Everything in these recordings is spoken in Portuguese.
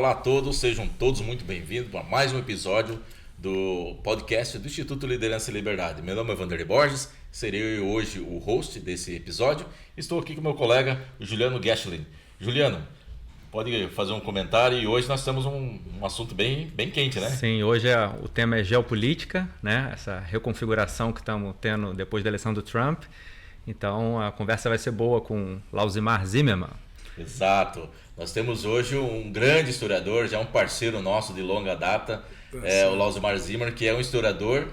olá a todos, sejam todos muito bem-vindos a mais um episódio do podcast do Instituto Liderança e Liberdade. Meu nome é Vanderlei Borges, serei hoje o host desse episódio. Estou aqui com meu colega Juliano Geschlin. Juliano, pode fazer um comentário e hoje nós temos um assunto bem quente, né? Sim, hoje o tema é geopolítica, né? Essa reconfiguração que estamos tendo depois da eleição do Trump. Então a conversa vai ser boa com Lausimar Zimmermann. Exato. Nós temos hoje um grande historiador, já um parceiro nosso de longa data, o Lausimar Zimmermann, que é um historiador,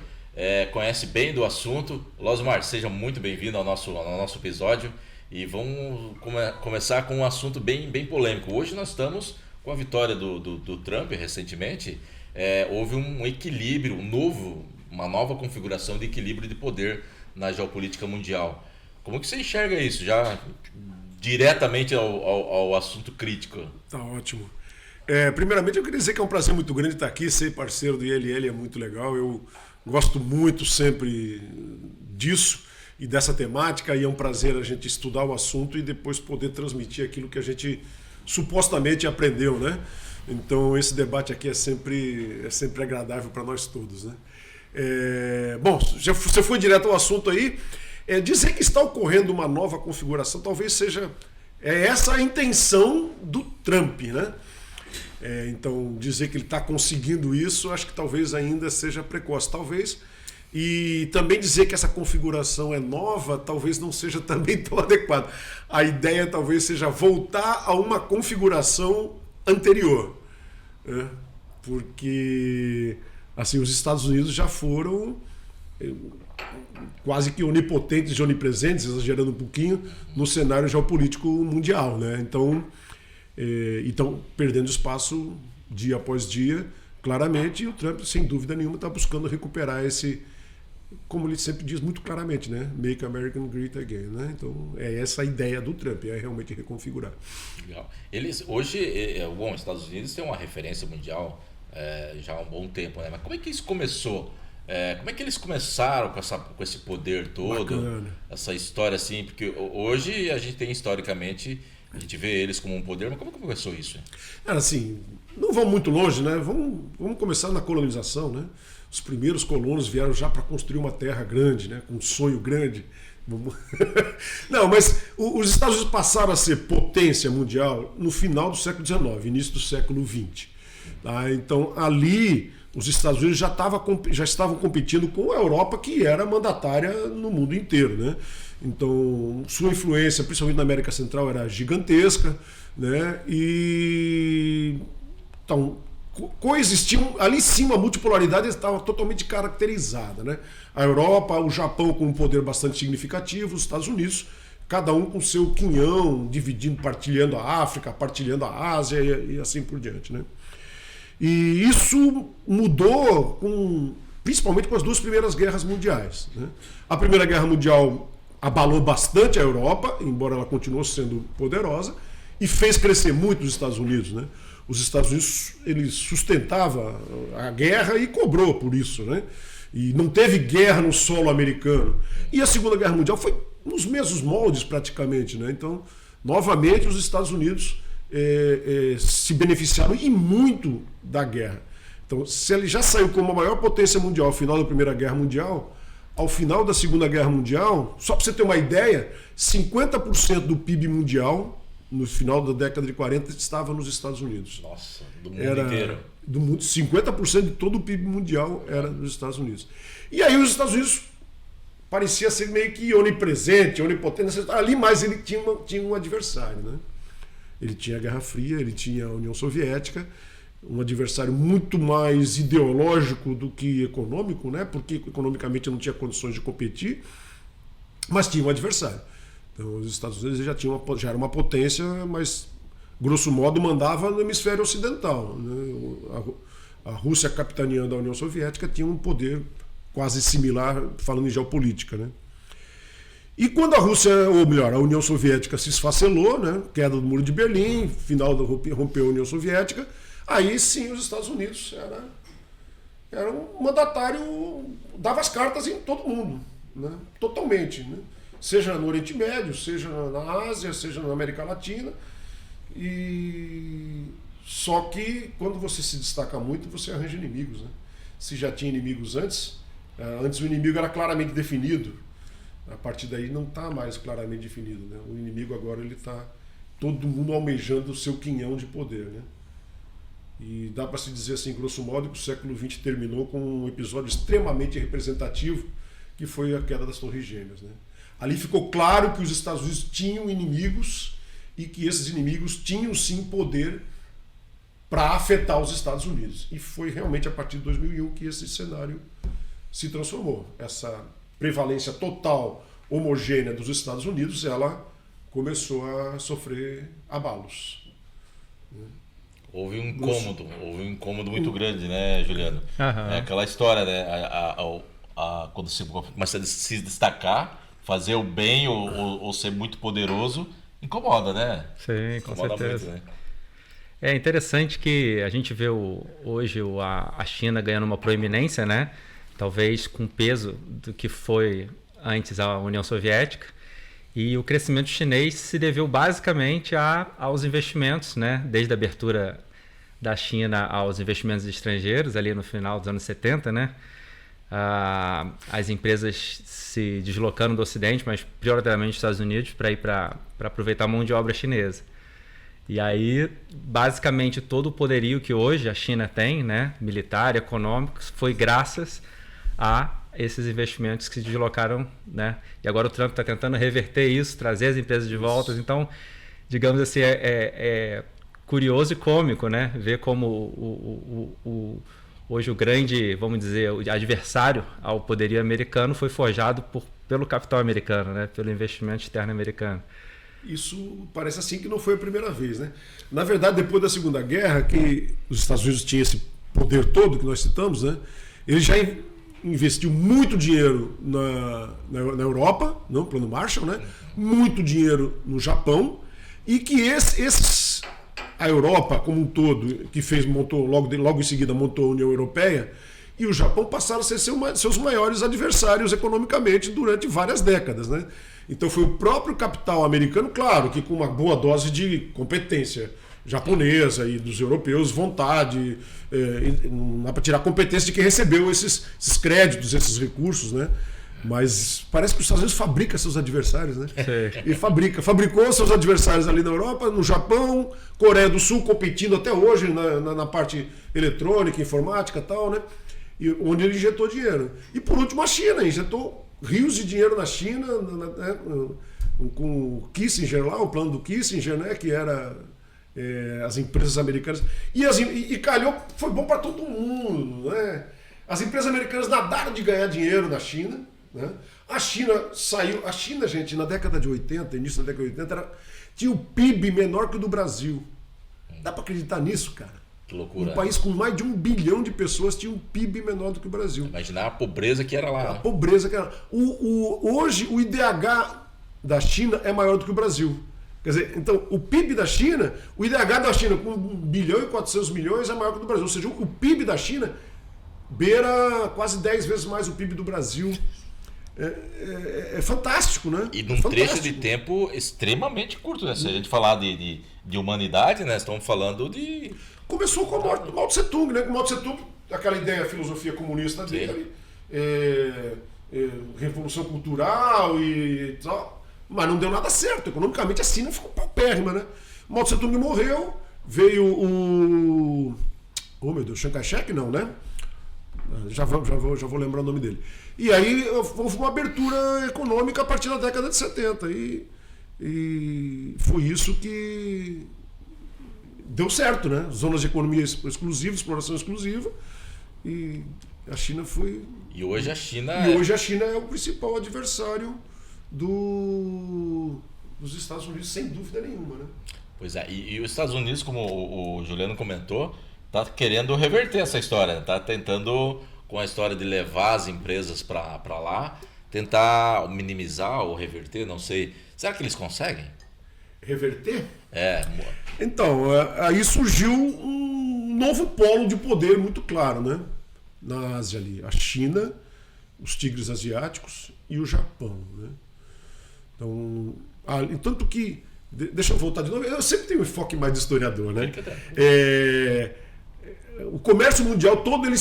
conhece bem do assunto. Lausimar, seja muito bem-vindo ao nosso episódio e vamos começar com um assunto bem polêmico. Hoje nós estamos com a vitória do Trump recentemente. Houve um equilíbrio, uma nova configuração de equilíbrio de poder na geopolítica mundial. Como que você enxerga isso? Já diretamente ao assunto crítico. Tá ótimo. Primeiramente eu queria dizer que é um prazer muito grande estar aqui, ser parceiro do ILL é muito legal. Eu gosto muito sempre disso e dessa temática, e é um prazer a gente estudar o assunto e depois poder transmitir aquilo que a gente supostamente aprendeu, né? Então esse debate aqui é sempre agradável para nós todos, né? Bom, você foi direto ao assunto aí. Dizer que está ocorrendo uma nova configuração talvez seja essa a intenção do Trump, né? Então dizer que ele está conseguindo isso, acho que talvez ainda seja precoce, talvez. E também dizer que essa configuração é nova, talvez não seja também tão adequado. A ideia talvez seja voltar a uma configuração anterior, né? Porque assim, os Estados Unidos já foram quase que onipotentes e onipresentes, exagerando um pouquinho, no cenário geopolítico mundial, né? Então, estão perdendo espaço dia após dia, claramente, e o Trump, sem dúvida nenhuma, está buscando recuperar esse, como ele sempre diz muito claramente, né? Make America Great Again, né? Então, essa a ideia do Trump, é realmente reconfigurar. Legal. Eles, hoje, os Estados Unidos têm uma referência mundial já há um bom tempo, né? Mas como é que isso começou? Como é que eles começaram com esse poder todo? Bacana. Essa história assim? Porque hoje a gente tem historicamente, a gente vê eles como um poder, mas como começou isso? Assim, não vamos muito longe, né? Vamos começar na colonização, né? Os primeiros colonos vieram já para construir uma terra grande, né? Com um sonho grande. Não, mas os Estados Unidos passaram a ser potência mundial no final do século XIX, início do século XX. Tá? Então, ali os Estados Unidos já estavam competindo com a Europa, que era mandatária no mundo inteiro, né? Então, sua influência, principalmente na América Central, era gigantesca, né? E então, coexistiam, ali sim, uma multipolaridade estava totalmente caracterizada, né? A Europa, o Japão com um poder bastante significativo, os Estados Unidos, cada um com seu quinhão, dividindo, partilhando a África, partilhando a Ásia e assim por diante, né? E isso mudou principalmente com as duas primeiras guerras mundiais, né? A Primeira Guerra Mundial abalou bastante a Europa, embora ela continuou sendo poderosa, e fez crescer muito os Estados Unidos, né? Os Estados Unidos, ele sustentava a guerra e cobrou por isso, né? E não teve guerra no solo americano. E a Segunda Guerra Mundial foi nos mesmos moldes praticamente, né? Então, novamente, os Estados Unidos se beneficiaram e muito da guerra. Então, se ele já saiu como a maior potência mundial ao final da Primeira Guerra Mundial, ao final da Segunda Guerra Mundial, só para você ter uma ideia, 50% do PIB mundial, no final da década de 40, estava nos Estados Unidos. Nossa, do mundo inteiro. Do mundo, 50% de todo o PIB mundial era nos Estados Unidos. E aí os Estados Unidos parecia ser meio que onipresente, onipotente. Ali mais ele tinha um adversário, né? Ele tinha a Guerra Fria, ele tinha a União Soviética, um adversário muito mais ideológico do que econômico, né? Porque economicamente não tinha condições de competir, mas tinha um adversário. Então os Estados Unidos já era uma potência, mas grosso modo mandava no hemisfério ocidental, né? A Rússia, capitaneando a União Soviética, tinha um poder quase similar, falando em geopolítica, né? E quando a Rússia, ou melhor, a União Soviética se esfacelou, né? Queda do Muro de Berlim, rompeu a União Soviética, aí sim os Estados Unidos era um mandatário, dava as cartas em todo mundo, né? Totalmente, né? Seja no Oriente Médio, seja na Ásia, seja na América Latina. E Só que quando você se destaca muito, você arranja inimigos, né? Se já tinha inimigos antes o inimigo era claramente definido. A partir daí não está mais claramente definido, né? O inimigo agora ele está todo mundo almejando o seu quinhão de poder, né? E dá para se dizer assim, grosso modo, que o século XX terminou com um episódio extremamente representativo, que foi a queda das Torres Gêmeas, né? Ali ficou claro que os Estados Unidos tinham inimigos e que esses inimigos tinham sim poder para afetar os Estados Unidos. E foi realmente a partir de 2001 que esse cenário se transformou. Essa prevalência total homogênea dos Estados Unidos, ela começou a sofrer abalos. Houve um incômodo muito grande, né, Juliano? Aham. É aquela história, né? Quando você começa a se destacar, fazer o bem ou ser muito poderoso, incomoda, né? Sim, com Incomoda certeza. muito, né? É interessante que a gente vê hoje a China ganhando uma proeminência, né? Talvez com peso do que foi antes a União Soviética. E o crescimento chinês se deveu basicamente aos investimentos, né? Desde a abertura da China aos investimentos estrangeiros, ali no final dos anos 70, né? As empresas se deslocando do Ocidente, mas prioritariamente dos Estados Unidos, para ir para aproveitar a mão de obra chinesa. E aí, basicamente, todo o poderio que hoje a China tem, né? Militar, econômico, foi graças a esses investimentos que se deslocaram, né? E agora o Trump está tentando reverter isso, trazer as empresas de volta. Então, digamos assim, é curioso e cômico, né? Ver como hoje o grande, vamos dizer, o adversário ao poderio americano foi forjado pelo capital americano, né? Pelo investimento externo americano. Isso parece assim que não foi a primeira vez, né? Na verdade, depois da Segunda Guerra, que os Estados Unidos tinham esse poder todo que nós citamos, né? Ele já investiu muito dinheiro na Europa, no Plano Marshall, né? Muito dinheiro no Japão, e que a Europa como um todo, que montou logo em seguida montou a União Europeia, e o Japão passaram a ser seus maiores adversários economicamente durante várias décadas, né? Então foi o próprio capital americano, claro, que com uma boa dose de competência japonesa e dos europeus, vontade, não dá para tirar a competência de quem recebeu esses créditos, esses recursos, né? Mas parece que os Estados Unidos fabrica seus adversários, né? Sim. E fabricou seus adversários ali na Europa, no Japão, Coreia do Sul competindo até hoje na parte eletrônica, informática e tal, né? E onde ele injetou dinheiro. E por último a China, injetou rios de dinheiro na China, né? Com o Kissinger lá, o plano do Kissinger, né? Que era as empresas americanas. E calhou, foi bom para todo mundo, né? As empresas americanas nadaram de ganhar dinheiro na China, né? A China, gente, na década de 80, início da década de 80, tinha o PIB menor que o do Brasil. Dá para acreditar nisso, cara? Que loucura. Um país com mais de 1 bilhão de pessoas tinha um PIB menor do que o Brasil. Imaginar a pobreza que era lá. A pobreza que era lá. Hoje, o IDH da China é maior do que o Brasil. Quer dizer, então, o PIB da China, o IDH da China com 1 bilhão e 400 milhões é maior que o do Brasil. Ou seja, o PIB da China beira quase 10 vezes mais o PIB do Brasil. É fantástico, né? E num trecho de tempo extremamente curto, né? Se a gente falar de humanidade, né? Estamos falando de... Começou com a morte do Mao Tse Tung, né? Com o Mao Tse Tung, aquela ideia, a filosofia comunista dele, revolução cultural e tal, mas não deu nada certo. Economicamente a China ficou paupérrima, né? O Mao Tse Tung morreu, veio o... Oh, meu Deus, Chiang Kai-shek não, né? Já vou lembrar o nome dele. E aí houve uma abertura econômica a partir da década de 70. E foi isso que deu certo, né? Zonas de economia exclusiva, exploração exclusiva. E a China foi... E hoje a China é o principal adversário dos Estados Unidos, sem dúvida nenhuma, né? Pois é, e os Estados Unidos, como o Juliano comentou, está querendo reverter essa história, está tentando, com a história de levar as empresas para lá, tentar minimizar ou reverter, não sei. Será que eles conseguem? Reverter? É. Então, aí surgiu um novo polo de poder muito claro, né? Na Ásia ali. A China, os tigres asiáticos e o Japão, né? Então, tanto que Deixa eu voltar de novo. Eu sempre tenho um enfoque mais de historiador, né? O comércio mundial todo ele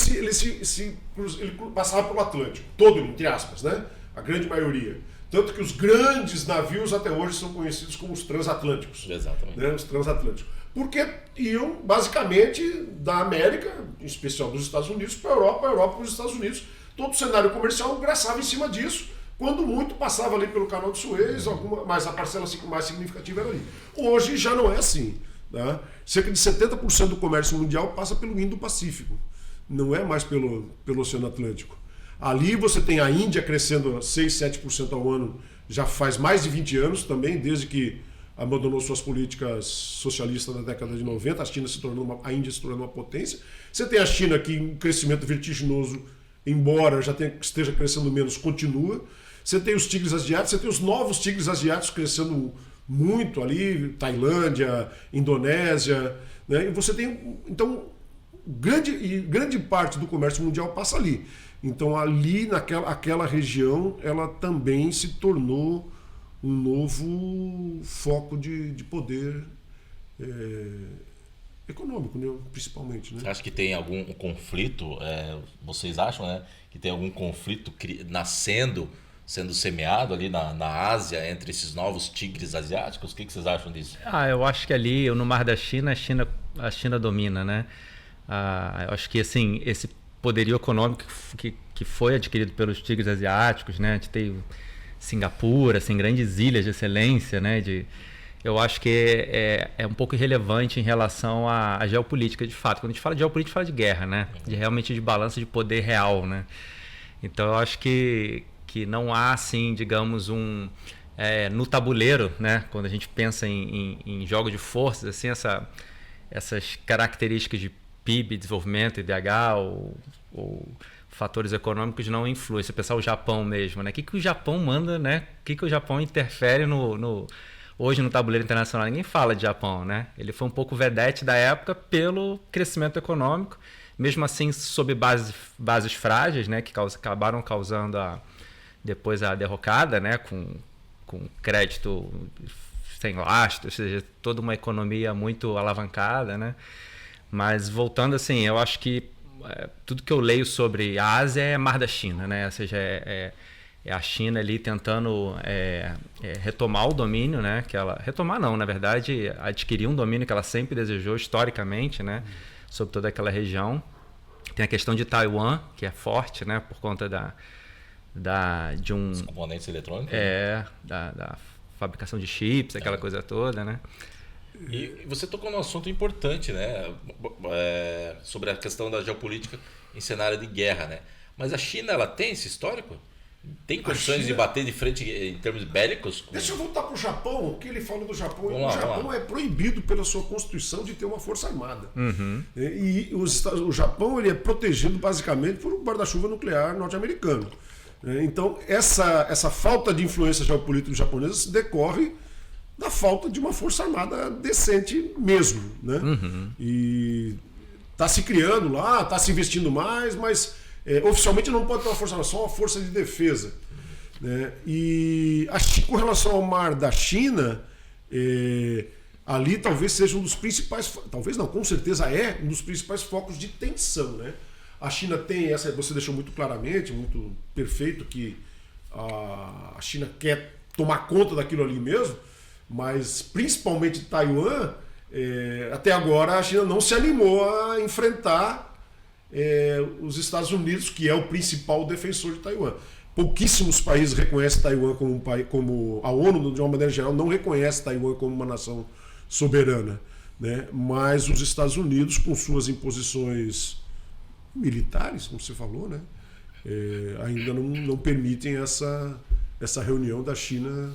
passava pelo Atlântico, todo, entre aspas, né? A grande maioria. Tanto que os grandes navios até hoje são conhecidos como os transatlânticos. Exatamente. Né? Os transatlânticos. Porque iam basicamente da América, em especial dos Estados Unidos, para a Europa para os Estados Unidos. Todo o cenário comercial graçava em cima disso. Quando muito passava ali pelo Canal de Suez, mas a parcela mais significativa era ali. Hoje já não é assim. Né? Cerca de 70% do comércio mundial passa pelo Indo-Pacífico. Não é mais pelo Oceano Atlântico. Ali você tem a Índia crescendo 6, 7% ao ano já faz mais de 20 anos também, desde que abandonou suas políticas socialistas na década de 90, a Índia se tornou uma potência. Você tem a China que um crescimento vertiginoso, embora já esteja crescendo menos, continua. Você tem os tigres asiáticos, você tem os novos tigres asiáticos crescendo muito ali, Tailândia, Indonésia, né? E você tem, então, grande parte do comércio mundial passa ali. Então ali aquela região ela também se tornou um novo foco de poder econômico, né? Principalmente. Né? Você acha que tem algum conflito, vocês acham, né, que tem algum conflito sendo semeado ali na Ásia entre esses novos tigres asiáticos? O que vocês acham disso? Eu acho que ali no Mar da China, a China domina, né? Eu acho que assim, esse poderio econômico que foi adquirido pelos tigres asiáticos, né? A gente tem Singapura, assim, grandes ilhas de excelência, né? Eu acho que é um pouco irrelevante em relação à geopolítica, de fato. Quando a gente fala de geopolítica, fala de guerra, né? Realmente de balança de poder real, né? Então eu acho que não há, assim, digamos, no tabuleiro, né? Quando a gente pensa em jogo de forças, assim, essas características de PIB, desenvolvimento, IDH ou fatores econômicos não influem. Se pensar o Japão mesmo, né? O que o Japão manda, né? O que o Japão interfere hoje no tabuleiro internacional? Ninguém fala de Japão, né? Ele foi um pouco vedete da época pelo crescimento econômico, mesmo assim sob bases frágeis, né? Que acabaram causando depois a derrocada, né? Com crédito sem lastro, ou seja, toda uma economia muito alavancada, né? Mas voltando assim, eu acho que tudo que eu leio sobre a Ásia é Mar da China, né? Ou seja, é a China ali tentando retomar o domínio, né? Retomar não, na verdade, adquirir um domínio que ela sempre desejou historicamente, né? Sobre toda aquela região. Tem a questão de Taiwan, que é forte, né? Por conta de os componentes eletrônicos. Da fabricação de chips, aquela coisa toda, né? E você tocou num assunto importante, né? Sobre a questão da geopolítica em cenário de guerra, né? Mas a China, ela tem esse histórico? Tem condições de bater de frente em termos bélicos? Deixa eu voltar para o Japão. O que ele falou do Japão? Vamos lá, o Japão é proibido pela sua Constituição de ter uma força armada. Uhum. E o Japão ele é protegido basicamente por um guarda-chuva nuclear norte-americano. Então, essa falta de influência geopolítica japonesa decorre da falta de uma força armada decente mesmo, né? Uhum. E está se criando lá, está se investindo mais, mas oficialmente não pode ter uma força armada, só uma força de defesa, né? E com relação ao Mar da China, ali talvez seja um dos principais, talvez não, com certeza um dos principais focos de tensão, né? A China tem você deixou muito claramente, muito perfeito, que a China quer tomar conta daquilo ali mesmo. Mas principalmente Taiwan, até agora a China não se animou a enfrentar os Estados Unidos, que é o principal defensor de Taiwan. Pouquíssimos países reconhecem Taiwan como a ONU, de uma maneira geral, não reconhece Taiwan como uma nação soberana, né? Mas os Estados Unidos, com suas imposições militares, como você falou, né? Ainda não permitem essa reunião da China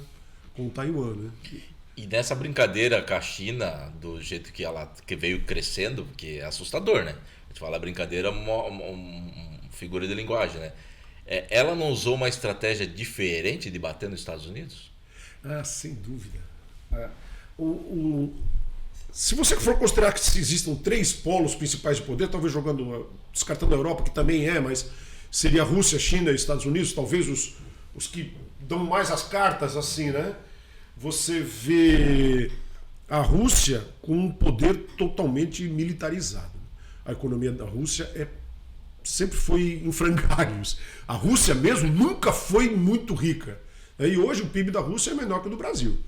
com Taiwan, né? E nessa brincadeira com a China, do jeito que ela veio crescendo, que é assustador, né? A gente fala brincadeira, uma figura de linguagem, né? Ela não usou uma estratégia diferente de bater nos Estados Unidos? Sem dúvida. Se você for considerar que existam 3 polos principais de poder, talvez descartando a Europa, que também mas seria Rússia, China e Estados Unidos, talvez os que dão mais as cartas, assim, né? você vê a Rússia com um poder totalmente militarizado. A economia da Rússia sempre foi em frangalhos. A Rússia mesmo nunca foi muito rica. E hoje o PIB da Rússia é menor que o do Brasil.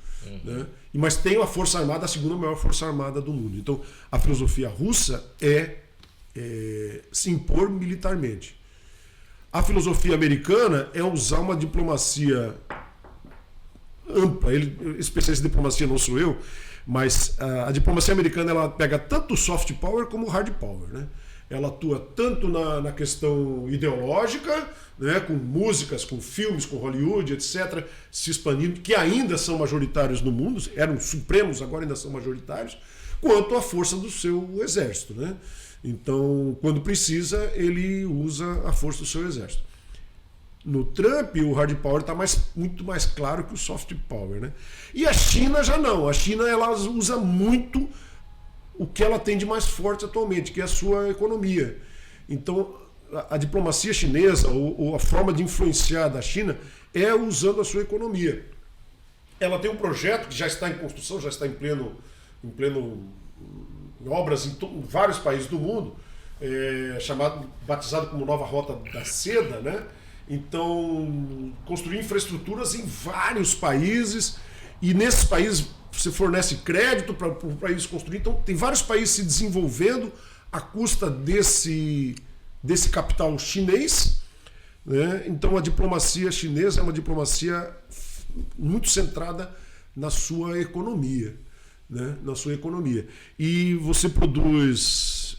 Né? Mas tem a Força Armada, a segunda maior Força Armada do mundo. Então a filosofia russa é se impor militarmente. A filosofia americana é usar uma diplomacia ampla. Especialista em diplomacia não sou eu, mas a diplomacia americana ela pega tanto o soft power como o hard power. Né? Ela atua tanto na questão ideológica, né, com músicas, com filmes, com Hollywood, etc., se expandindo, que ainda são majoritários no mundo, eram supremos, agora ainda são majoritários, quanto a força do seu exército. Né? Então, quando precisa, ele usa a força do seu exército. No Trump, o hard power está muito mais claro que o soft power. Né? E a China já não. A China ela usa muito o que ela tem de mais forte atualmente, que é a sua economia. Então, a diplomacia chinesa, ou a forma de influenciar da China, é usando a sua economia. Ela tem um projeto que já está em construção, já está em obras em vários países do mundo, batizado como Nova Rota da Seda, né? Então, construir infraestruturas em vários países, e nesses países você fornece crédito para o país construir. Então, tem vários países se desenvolvendo à custa desse capital chinês. Né? Então, a diplomacia chinesa é uma diplomacia muito centrada na sua economia. Né? Na sua economia. E você produz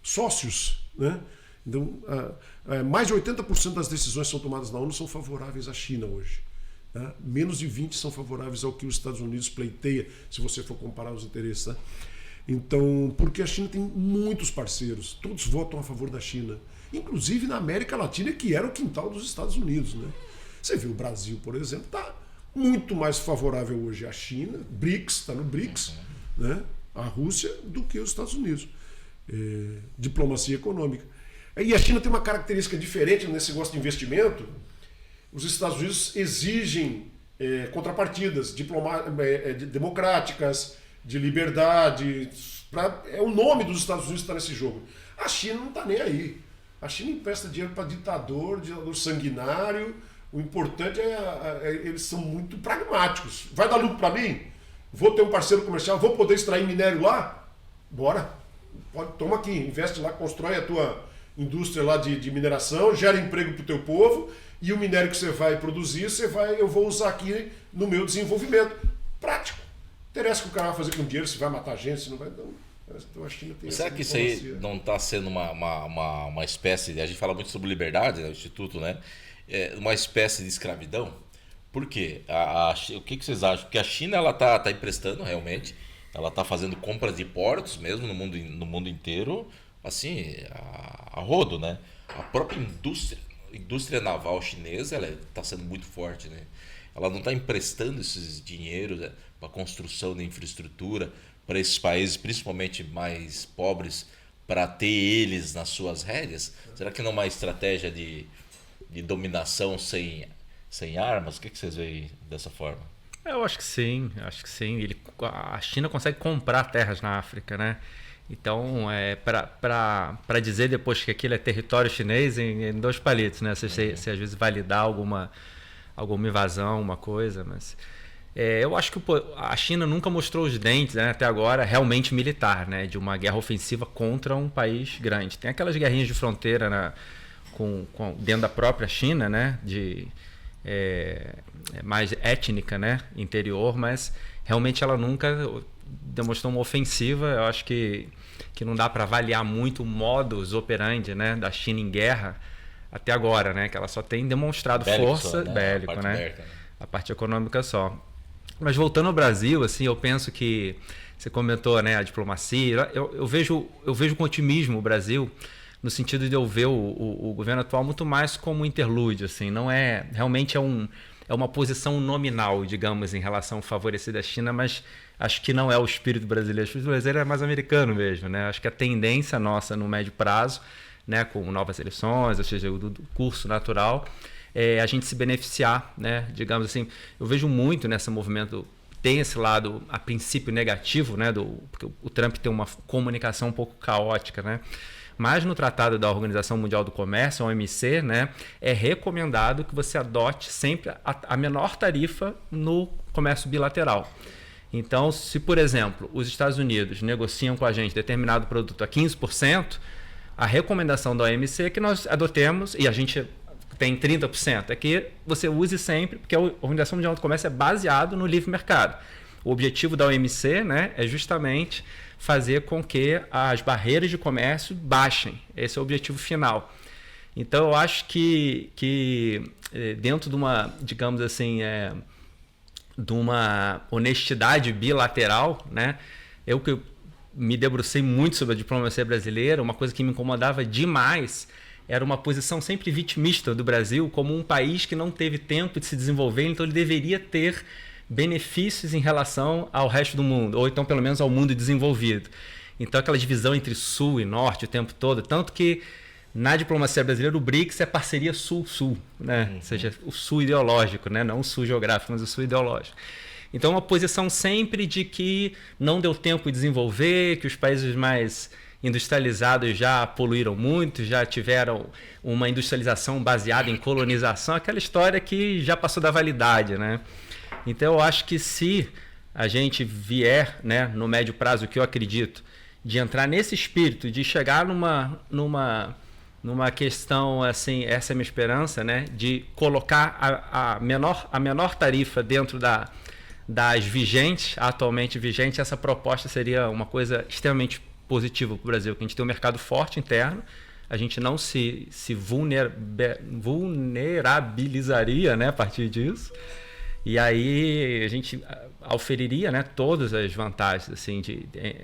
sócios. Né? Então, mais de 80% das decisões que são tomadas na ONU são favoráveis à China hoje. Tá? Menos de 20% são favoráveis ao que os Estados Unidos pleiteia, se você for comparar os interesses. Tá? Então, porque a China tem muitos parceiros, todos votam a favor da China, inclusive na América Latina, que era o quintal dos Estados Unidos. Né? Você vê o Brasil, por exemplo, está muito mais favorável hoje à China, BRICS, está no BRICS, né? A Rússia, do que os Estados Unidos. Diplomacia econômica. E a China tem uma característica diferente nesse negócio de investimento. Os Estados Unidos exigem contrapartidas democráticas, de liberdade. O nome dos Estados Unidos está nesse jogo. A China não está nem aí. A China empresta dinheiro para ditador sanguinário. O importante eles são muito pragmáticos. Vai dar lucro para mim? Vou ter um parceiro comercial? Vou poder extrair minério lá? Bora. Toma aqui, investe lá, constrói a tua indústria lá de mineração, gera emprego para o teu povo, e o minério que você vai produzir, eu vou usar aqui no meu desenvolvimento. Prático. Interessa o que o cara vai fazer com dinheiro, se vai matar gente, se não vai. Não. Então a China tem. Será que isso aí não está sendo uma espécie de. A gente fala muito sobre liberdade, né, o Instituto, né? Uma espécie de escravidão? Por quê? O que vocês acham? Porque a China ela tá emprestando realmente, ela está fazendo compras de portos mesmo no mundo inteiro, assim, a rodo, né? A própria indústria naval chinesa ela está sendo muito forte, né? Ela não está emprestando esses dinheiros, né, para construção de infraestrutura para esses países, principalmente mais pobres, para ter eles nas suas rédeas? Será que não é uma estratégia de dominação sem armas? O que vocês veem dessa forma? Eu acho que sim. A China consegue comprar terras na África, né? Então, para dizer depois que aquilo é território chinês em 2 palitos, né? Se às vezes validar alguma invasão, uma coisa, mas eu acho que a China nunca mostrou os dentes, né, até agora, realmente militar, né? De uma guerra ofensiva contra um país grande. Tem aquelas guerrinhas de fronteira dentro da própria China, né? Mais étnica, né? Interior, mas realmente ela nunca demonstrou uma ofensiva. Eu acho que não dá para avaliar muito o modus operandi, né, da China em guerra até agora, né? Que ela só tem demonstrado força bélica, né? A parte econômica só. Mas voltando ao Brasil, assim, eu penso que você comentou, né, a diplomacia. Eu vejo com otimismo o Brasil, no sentido de eu ver o governo atual muito mais como um interlúdio, assim, não realmente é uma posição nominal, digamos, em relação a favorecer a China, mas acho que não é o espírito brasileiro. O espírito brasileiro é mais americano mesmo, né? Acho que a tendência nossa no médio prazo, né, com novas eleições, ou seja, do curso natural, a gente se beneficiar, né? Digamos assim, eu vejo muito nesse movimento tem esse lado, a princípio, negativo, né, porque o Trump tem uma comunicação um pouco caótica, né? Mas no Tratado da Organização Mundial do Comércio, a OMC, né, é recomendado que você adote sempre a menor tarifa no comércio bilateral. Então, se, por exemplo, os Estados Unidos negociam com a gente determinado produto a 15%, a recomendação da OMC é que nós adotemos, e a gente tem 30%, é que você use sempre, porque a Organização Mundial do Comércio é baseado no livre mercado. O objetivo da OMC, né, é justamente fazer com que as barreiras de comércio baixem. Esse é o objetivo final. Então, eu acho que dentro de uma, digamos assim, de uma honestidade bilateral, né, eu que me debrucei muito sobre a diplomacia brasileira, uma coisa que me incomodava demais era uma posição sempre vitimista do Brasil como um país que não teve tempo de se desenvolver, então ele deveria ter benefícios em relação ao resto do mundo, ou então pelo menos ao mundo desenvolvido. Então aquela divisão entre sul e norte o tempo todo, tanto que na diplomacia brasileira o BRICS é parceria sul-sul, né? Ou seja, o sul ideológico, né? Não o sul geográfico, mas o sul ideológico. Então uma posição sempre de que não deu tempo de desenvolver, que os países mais industrializados já poluíram muito, já tiveram uma industrialização baseada em colonização, aquela história que já passou da validade, né? Então eu acho que se a gente vier, né, no médio prazo, o que eu acredito, de entrar nesse espírito, de chegar numa questão, assim, essa é a minha esperança, né, de colocar a menor tarifa dentro das vigentes, atualmente vigentes, essa proposta seria uma coisa extremamente positiva para o Brasil, que a gente tem um mercado forte interno, a gente não se vulnerabilizaria, né, a partir disso. E aí a gente auferiria, né, todas as vantagens assim,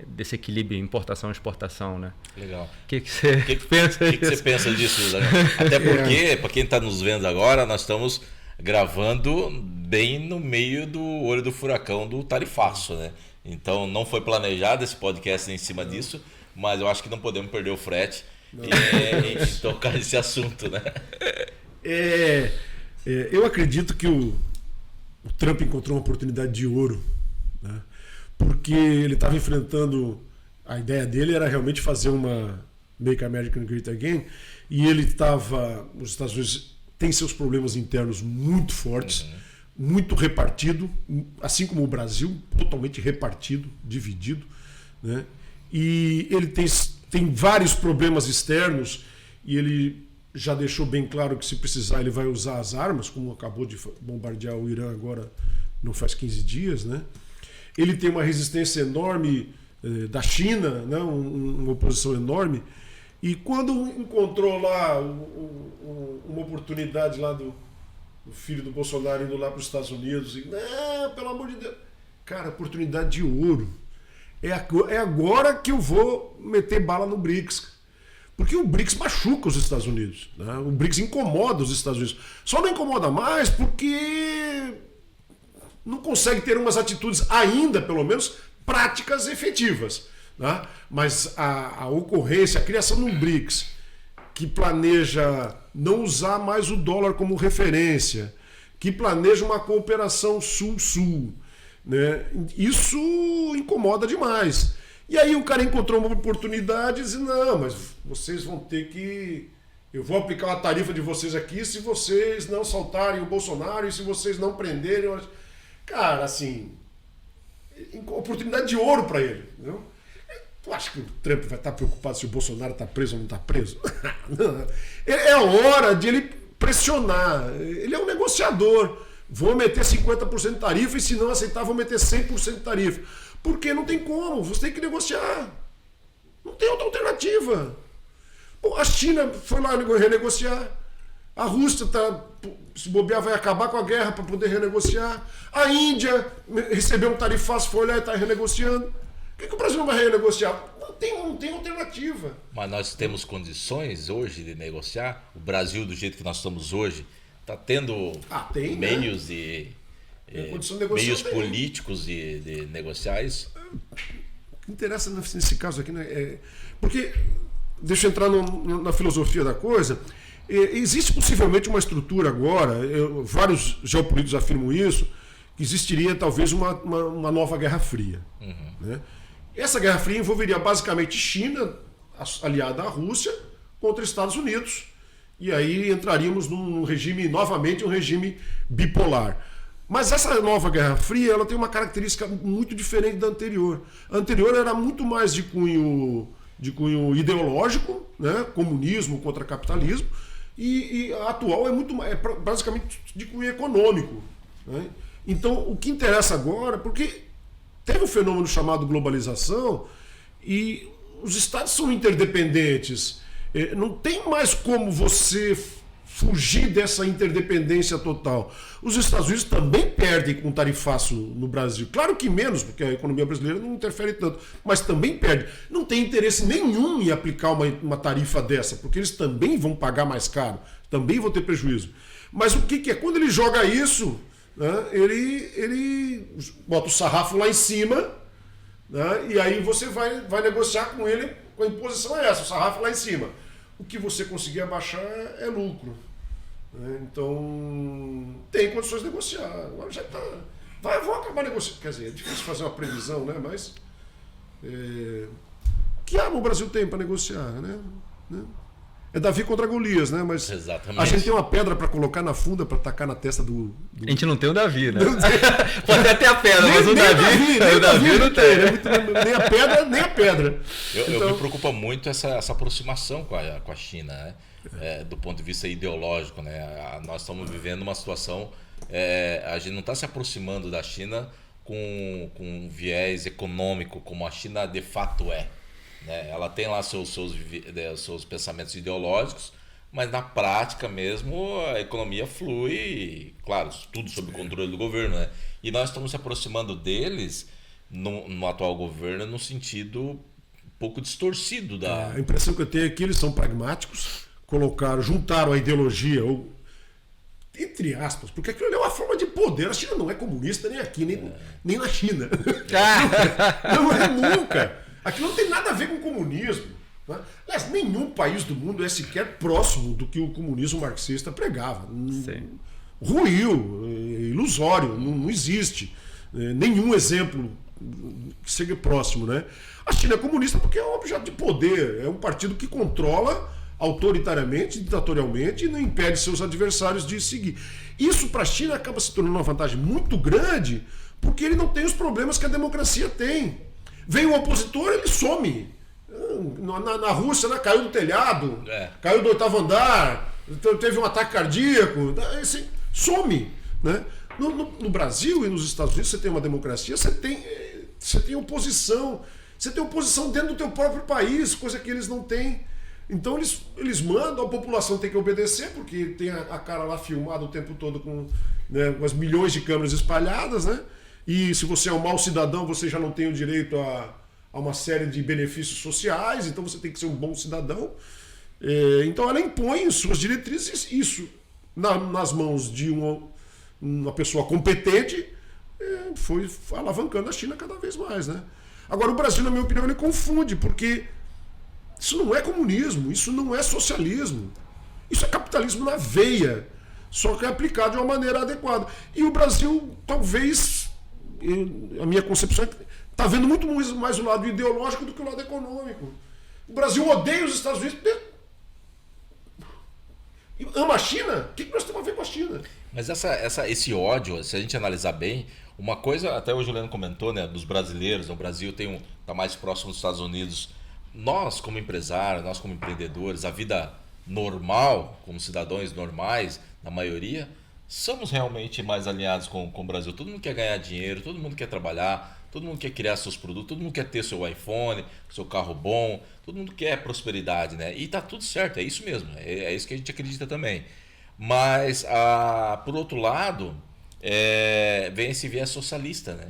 desse equilíbrio importação e exportação. Né? Legal. O que você pensa disso? O que você pensa disso, Daniel? Até porque, para quem está nos vendo agora, nós estamos gravando bem no meio do olho do furacão do tarifaço, né? Então não foi planejado esse podcast em cima disso, mas eu acho que não podemos perder o frete e tocar nesse assunto, né? Eu acredito que o Trump encontrou uma oportunidade de ouro, né? Porque ele estava enfrentando, a ideia dele era realmente fazer uma Make America Great Again, e ele estava, os Estados Unidos têm seus problemas internos muito fortes, muito repartido, assim como o Brasil, totalmente repartido, dividido, né? E ele tem vários problemas externos, e ele já deixou bem claro que se precisar ele vai usar as armas, como acabou de bombardear o Irã agora, não faz 15 dias, né? Ele tem uma resistência enorme da China, né? Uma oposição enorme, e quando encontrou lá uma oportunidade lá do filho do Bolsonaro indo lá para os Estados Unidos, e, não, pelo amor de Deus, cara, oportunidade de ouro, é agora que eu vou meter bala no BRICS. Porque o BRICS machuca os Estados Unidos, né? O BRICS incomoda os Estados Unidos. Só não incomoda mais porque não consegue ter umas atitudes ainda, pelo menos, práticas efetivas, né? Mas a ocorrência, a criação de um BRICS que planeja não usar mais o dólar como referência, que planeja uma cooperação sul-sul, né? Isso incomoda demais. E aí o cara encontrou uma oportunidade e disse, não, mas vocês vão ter que... Eu vou aplicar a tarifa de vocês aqui se vocês não soltarem o Bolsonaro e se vocês não prenderem... Cara, assim... Oportunidade de ouro para ele. Entendeu? Tu acha que o Trump vai estar preocupado se o Bolsonaro está preso ou não está preso? É a hora de ele pressionar. Ele é um negociador. Vou meter 50% de tarifa e se não aceitar vou meter 100% de tarifa. Porque não tem como, você tem que negociar. Não tem outra alternativa. Pô, a China foi lá renegociar. A Rússia, se bobear, vai acabar com a guerra para poder renegociar. A Índia recebeu um tarifaço, foi lá e está renegociando. Por que o Brasil não vai renegociar? Não tem alternativa. Mas nós temos condições hoje de negociar? O Brasil, do jeito que nós estamos hoje, está tendo meios de... meios políticos de negociar isso? O que interessa nesse caso aqui, né, porque, deixa eu entrar na filosofia da coisa, existe possivelmente uma estrutura agora, vários geopolíticos afirmam isso, que existiria talvez uma nova Guerra Fria. Né? Essa Guerra Fria envolveria basicamente China, aliada à Rússia, contra Estados Unidos. E aí entraríamos novamente um regime bipolar. Mas essa nova Guerra Fria ela tem uma característica muito diferente da anterior. A anterior era muito mais de cunho ideológico, né? Comunismo contra capitalismo, e a atual é basicamente de cunho econômico. Né? Então, o que interessa agora, porque teve um fenômeno chamado globalização e os estados são interdependentes. Não tem mais como você fugir dessa interdependência total. Os Estados Unidos também perdem com tarifaço no Brasil. Claro que menos, porque a economia brasileira não interfere tanto, mas também perde. Não tem interesse nenhum em aplicar uma tarifa dessa, porque eles também vão pagar mais caro, também vão ter prejuízo. Mas o que é? Quando ele joga isso, né, ele bota o sarrafo lá em cima, né, e aí você vai negociar com ele, com a imposição é essa, o sarrafo lá em cima. O que você conseguir abaixar é lucro. Então, tem condições de negociar. Agora já está. Vão acabar negociando. Quer dizer, é difícil fazer uma previsão, né? Mas. Que arma o Brasil tem para negociar, né? É Davi contra Golias, né? Mas exatamente. A gente tem uma pedra para colocar na funda para tacar na testa do. A gente não tem o Davi, né? Pode até ter a pedra, mas o Davi não tem. Nem a pedra. Eu me preocupa muito essa aproximação com a China, né? Do ponto de vista ideológico, né? Nós estamos vivendo uma situação, a gente não está se aproximando da China com um viés econômico, como a China de fato é. Né? Ela tem lá seus pensamentos ideológicos, mas na prática mesmo a economia flui, claro, tudo sob o controle do governo. Né? E nós estamos se aproximando deles no atual governo no sentido um pouco distorcido da... A impressão que eu tenho é que eles são pragmáticos, juntaram a ideologia, ou entre aspas, porque aquilo é uma forma de poder. A China não é comunista nem aqui, nem na China. Não é nunca. Aquilo não tem nada a ver com comunismo. Né? Aliás, nenhum país do mundo é sequer próximo do que o comunismo marxista pregava. Ruiu, ilusório, não existe nenhum exemplo que seja próximo. Né? A China é comunista porque é um objeto de poder, é um partido que controla autoritariamente, ditatorialmente, e não impede seus adversários de seguir. Isso para a China acaba se tornando uma vantagem muito grande, porque ele não tem os problemas que a democracia tem. Vem um opositor, ele some. Na Rússia, né, caiu do telhado, caiu do 8º andar, teve um ataque cardíaco, assim, some. Né? No Brasil e nos Estados Unidos você tem uma democracia, você tem oposição. Você tem oposição dentro do teu próprio país, coisa que eles não têm. Então eles mandam, a população tem que obedecer, porque tem a cara lá filmada o tempo todo com as milhões de câmeras espalhadas, né? E se você é um mau cidadão, você já não tem o direito a uma série de benefícios sociais, então você tem que ser um bom cidadão. Então ela impõe suas diretrizes, isso nas mãos de uma pessoa competente, foi alavancando a China cada vez mais, né? Agora o Brasil, na minha opinião, ele confunde, porque isso não é comunismo, isso não é socialismo. Isso é capitalismo na veia, só que é aplicado de uma maneira adequada. E o Brasil, talvez, a minha concepção está vendo muito mais o lado ideológico do que o lado econômico. O Brasil odeia os Estados Unidos e ama a China. O que nós temos a ver com a China? Mas esse ódio, se a gente analisar bem, uma coisa, até o Juliano comentou, né, dos brasileiros, o Brasil está mais próximo dos Estados Unidos. Nós, como empresários, nós como empreendedores, a vida normal, como cidadãos normais, na maioria, somos realmente mais alinhados com o Brasil. Todo mundo quer ganhar dinheiro, todo mundo quer trabalhar, todo mundo quer criar seus produtos, todo mundo quer ter seu iPhone, seu carro bom, todo mundo quer prosperidade, né? E tá tudo certo, é isso mesmo, é isso que a gente acredita também. Mas, por outro lado, vem esse viés socialista, né?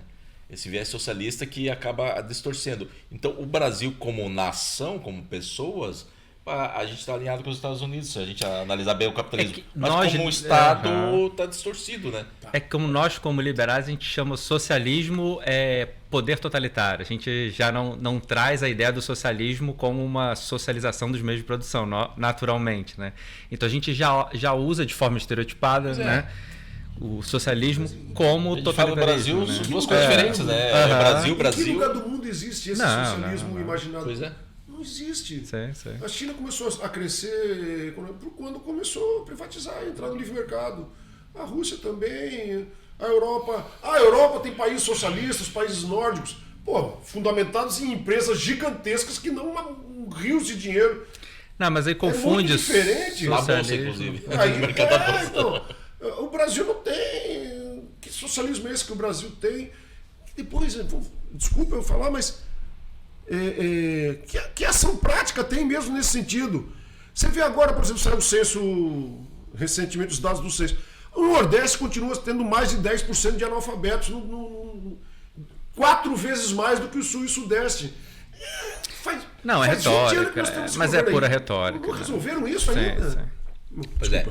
Esse viés socialista que acaba distorcendo. Então, o Brasil como nação, como pessoas, a gente está alinhado com os Estados Unidos, se a gente analisar bem o capitalismo. Mas como Estado está distorcido, né? É que como liberais, a gente chama socialismo poder totalitário. A gente já não traz a ideia do socialismo como uma socialização dos meios de produção, naturalmente, né? Então a gente já usa de forma estereotipada, né? o socialismo como A gente fala no Brasil, totalitarismo, né? duas coisas diferentes, né? Em que Brasil. lugar do mundo existe esse Não, socialismo não. imaginado? Pois é. Não existe. Sim. A China começou a crescer quando começou a privatizar, entrar no livre mercado. A Rússia também, a Europa. A Europa tem países socialistas, países nórdicos, fundamentados em empresas gigantescas que não rios de dinheiro. Não, mas aí confunde muito diferente. Na bolsa, socialismo. inclusive. Aí, No mercado da bolsa. então, o Brasil não tem. Que socialismo é esse que o Brasil tem? Depois, desculpa eu falar, mas que ação prática tem mesmo nesse sentido? Você vê agora, por exemplo, saiu o censo, recentemente os dados do censo. O Nordeste continua tendo mais de 10% de analfabetos, 4 vezes mais do que o Sul e o Sudeste. Não, é faz 20 anos que retórica, nós estamos mas é aí. pura retórica. Não resolveram isso Sim, ainda? sim. Pois é.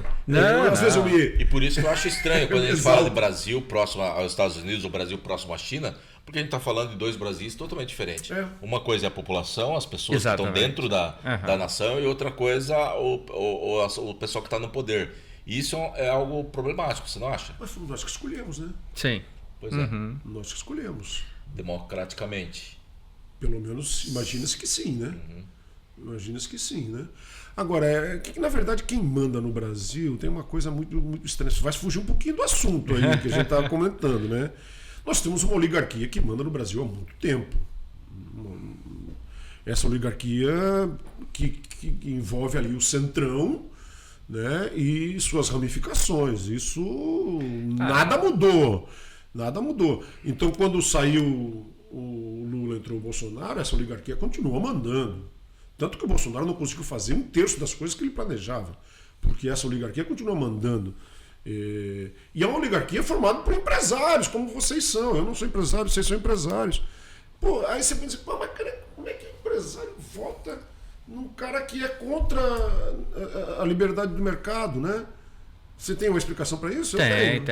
Às vezes eu me... E por isso que eu acho estranho quando a gente Exato. fala de Brasil próximo aos Estados Unidos, ou Brasil próximo à China, porque a gente está falando de dois Brasis totalmente diferentes. É. Uma coisa é a população, as pessoas que Exatamente. estão dentro da nação, e outra coisa o pessoal que está no poder. E isso é algo problemático, você não acha? Mas fomos nós que escolhemos, né? Sim. Pois é, Nós que escolhemos. democraticamente. Pelo menos, imagina-se que sim, né? Imagina-se que sim, né? Agora, na verdade, quem manda no Brasil tem uma coisa muito, muito estranha. Isso vai fugir um pouquinho do assunto aí que a gente estava comentando, né? Nós temos uma oligarquia que manda no Brasil há muito tempo. Essa oligarquia que envolve ali o centrão, né, e suas ramificações. Isso nada mudou. Nada mudou. Então, quando saiu o Lula, entrou o Bolsonaro, essa oligarquia continua mandando. Tanto que o Bolsonaro não conseguiu fazer 1/3 das coisas que ele planejava. Porque essa oligarquia continua mandando. E é uma oligarquia formada por empresários, como vocês são. Eu não sou empresário, vocês são empresários. Pô, aí você pensa, mas cara, como é que o empresário vota num cara que é contra a liberdade do mercado, né? Você tem uma explicação para isso? Tem.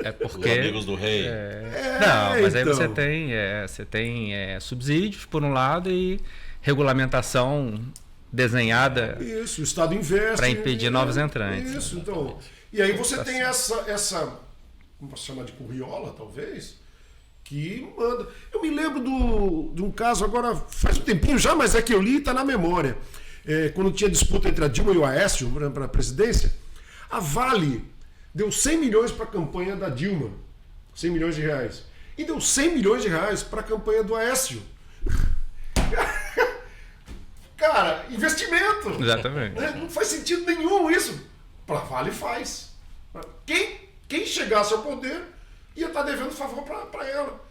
É Os porque... amigos do rei. Não, mas aí então. você tem subsídios, por um lado, e regulamentação desenhada. Isso, o Estado investe. Para impedir novos entrantes. Isso, então. E aí você tem essa como posso chamar de curriola, talvez, que manda. Eu me lembro de um caso, agora faz um tempinho já, mas é que eu li e está na memória. Quando tinha disputa entre a Dilma e o Aécio para a presidência, a Vale deu 100 milhões para a campanha da Dilma. 100 milhões de reais. E deu 100 milhões de reais para a campanha do Aécio. Cara, investimento. Exatamente. Não faz sentido nenhum isso. Para a Vale faz. Quem chegasse ao poder ia estar devendo favor para ela.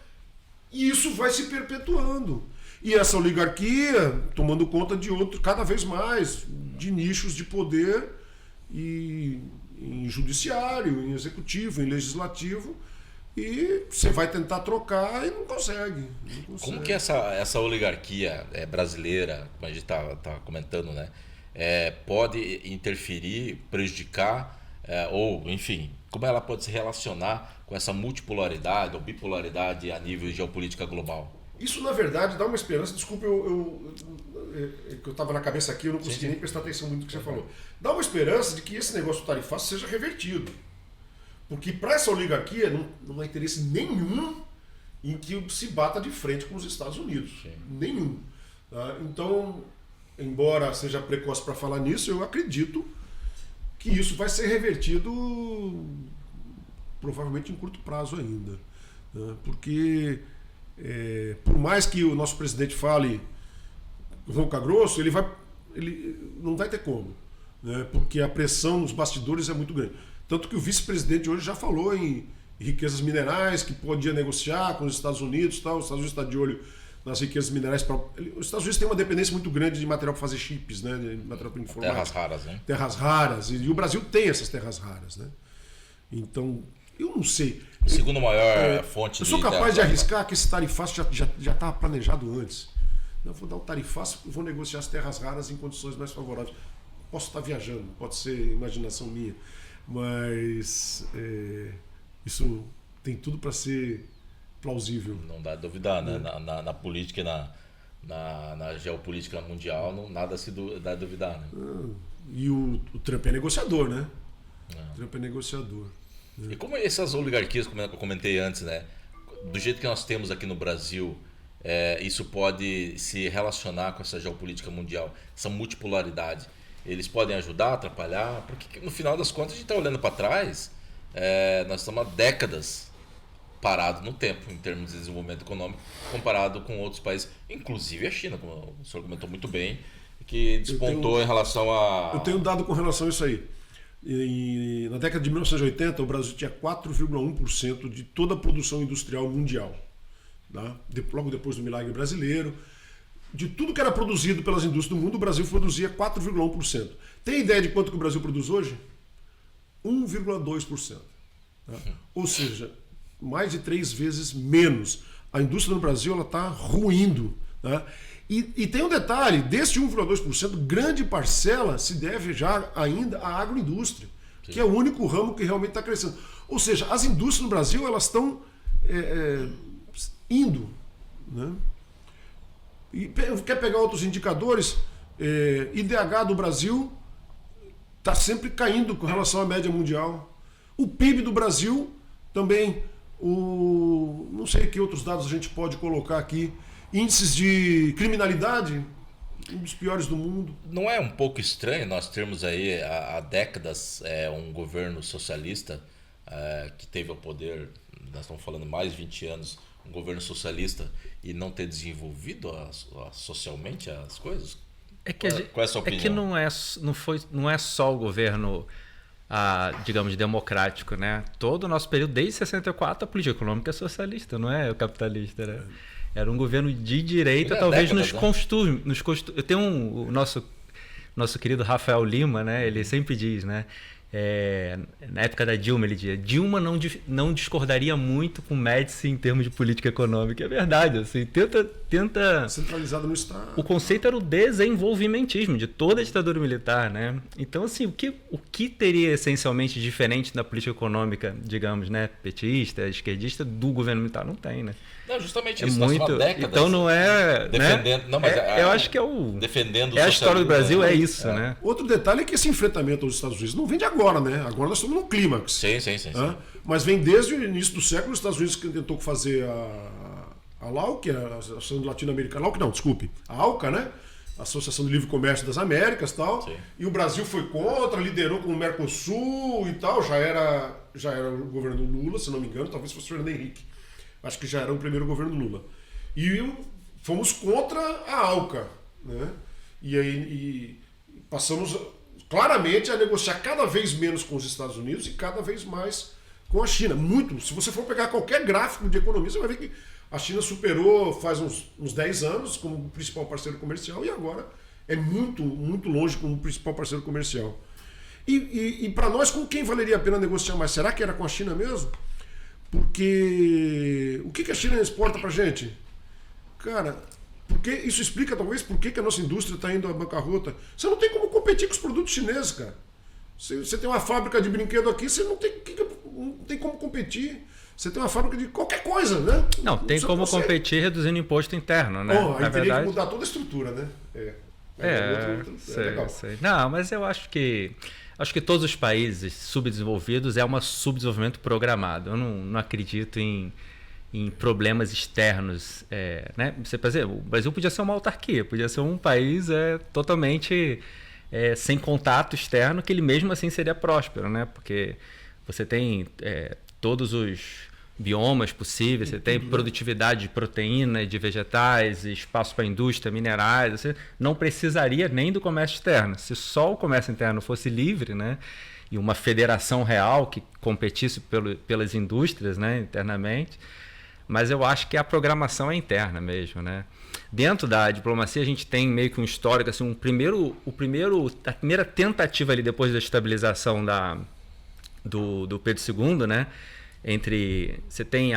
E isso vai se perpetuando. E essa oligarquia tomando conta de cada vez mais, de nichos de poder em judiciário, em executivo, em legislativo. E você vai tentar trocar e não consegue. Como que essa oligarquia brasileira, como a gente está comentando, né, pode interferir, prejudicar, ou, enfim, como ela pode se relacionar com essa multipolaridade ou bipolaridade a nível de geopolítica global? Isso, na verdade, dá uma esperança. Desculpa, que eu estava na cabeça aqui, eu não consegui nem prestar atenção muito no que você falou. Dá uma esperança de que esse negócio do tarifaço seja revertido. Porque para essa oligarquia não há interesse nenhum em que se bata de frente com os Estados Unidos. Sim. Nenhum. Tá? Então, embora seja precoce para falar nisso, eu acredito que isso vai ser revertido provavelmente em curto prazo ainda. Tá? Porque, por mais que o nosso presidente fale ronca grosso, ele não vai ter como. Né? Porque a pressão nos bastidores é muito grande. Tanto que o vice-presidente hoje já falou em riquezas minerais, que podia negociar com os Estados Unidos. Tal. Os Estados Unidos está de olho nas riquezas minerais. Os Estados Unidos têm uma dependência muito grande de material para fazer chips, né? De material para informática. Terras raras, né? Terras raras. E o Brasil tem essas terras raras. Né? Então, eu não sei. A segunda maior fonte de... Eu sou capaz de arriscar que esse tarifaço já estava planejado antes. Eu vou dar o tarifaço e vou negociar as terras raras em condições mais favoráveis. Posso estar viajando, pode ser imaginação minha. Mas isso tem tudo para ser plausível. Não dá de duvidar, né? Na política e na geopolítica mundial, nada se dá de duvidar. Né? E o Trump é negociador, né? O Trump é negociador. E como essas oligarquias, como eu comentei antes, né? Do jeito que nós temos aqui no Brasil, isso pode se relacionar com essa geopolítica mundial, essa multipolaridade. Eles podem ajudar, atrapalhar, porque no final das contas a gente está olhando para trás, nós estamos há décadas parados no tempo em termos de desenvolvimento econômico comparado com outros países, inclusive a China, como o senhor comentou muito bem, que despontou em relação a... Eu tenho um dado com relação a isso aí. Na década de 1980, o Brasil tinha 4,1% de toda a produção industrial mundial. Tá? Logo depois do milagre brasileiro, de tudo que era produzido pelas indústrias do mundo, o Brasil produzia 4,1%. Tem ideia de quanto que o Brasil produz hoje? 1,2%. Tá? Ou seja, mais de 3 vezes menos. A indústria no Brasil está ruindo. Tá? E tem um detalhe, desse 1,2%, grande parcela se deve já ainda à agroindústria, que é o único ramo que realmente está crescendo. Ou seja, as indústrias no Brasil elas estão indo. Né? E quer pegar outros indicadores? IDH do Brasil está sempre caindo com relação à média mundial. O PIB do Brasil também, não sei que outros dados a gente pode colocar aqui. Índices de criminalidade, um dos piores do mundo. Não é um pouco estranho nós termos aí há décadas um governo socialista que teve o poder, nós estamos falando mais de 20 anos, um governo socialista e não ter desenvolvido socialmente as coisas? Qual é a sua opinião? É que não é só o governo, digamos, democrático, né? Todo o nosso período, desde 64, a política econômica é socialista, não é capitalista, né? Era um governo de direita, talvez nos construa. Eu tenho o nosso querido Rafael Lima, né? Ele sempre diz, né? Na época da Dilma, ele dizia: Dilma não discordaria muito com Médici em termos de política econômica. É verdade, assim, tenta... Centralizado no Estado. O conceito era o desenvolvimentismo de toda a ditadura militar, né? Então, assim, o que teria essencialmente diferente na política econômica, digamos, né? Petista, esquerdista, do governo militar? Não tem, né? Não, justamente isso. Muito... Nós décadas então não é... defendendo, né? Não, mas eu acho que defendendo a história do Brasil, é isso, né? Outro detalhe é que esse enfrentamento aos Estados Unidos não vem de agora, né? Agora nós estamos no clímax. Sim. Mas vem desde o início do século, os Estados Unidos que tentou fazer a LAU, que é a Associação Latino-Americana, a ALCA, né? Associação de Livre Comércio das Américas e tal. Sim. E o Brasil foi contra, liderou com o Mercosul e tal. Já era o governo do Lula, se não me engano, talvez fosse o Fernando Henrique. Acho que já era o primeiro governo do Lula. E fomos contra a ALCA, né? E aí passamos claramente a negociar cada vez menos com os Estados Unidos e cada vez mais com a China. Muito. Se você for pegar qualquer gráfico de economia, você vai ver que a China superou faz uns 10 anos como principal parceiro comercial e agora é muito, muito longe como principal parceiro comercial. E para nós, com quem valeria a pena negociar mais? Será que era com a China mesmo? Porque o que a China exporta pra gente? Cara, porque isso explica talvez por que a nossa indústria está indo à bancarrota. Você não tem como competir com os produtos chineses, cara. Você tem uma fábrica de brinquedo aqui, você não tem como competir. Você tem uma fábrica de qualquer coisa, né? Não, tem como competir reduzindo imposto interno, né? Aí teria que mudar toda a estrutura, né? Legal. Sei. Não, mas eu acho que todos os países subdesenvolvidos é um subdesenvolvimento programado. Eu não acredito em problemas externos. Né? Por exemplo, o Brasil podia ser uma autarquia, podia ser um país totalmente sem contato externo, que ele mesmo assim seria próspero, né? Porque você tem todos os biomas possíveis, você tem produtividade de proteína, de vegetais, espaço para indústria, minerais, você não precisaria nem do comércio externo. Se só o comércio interno fosse livre, né, e uma federação real que competisse pelas indústrias, né, internamente, mas eu acho que a programação é interna mesmo, né? Dentro da diplomacia a gente tem meio que um histórico, assim, a primeira tentativa ali depois da estabilização do Pedro II, né? Você tem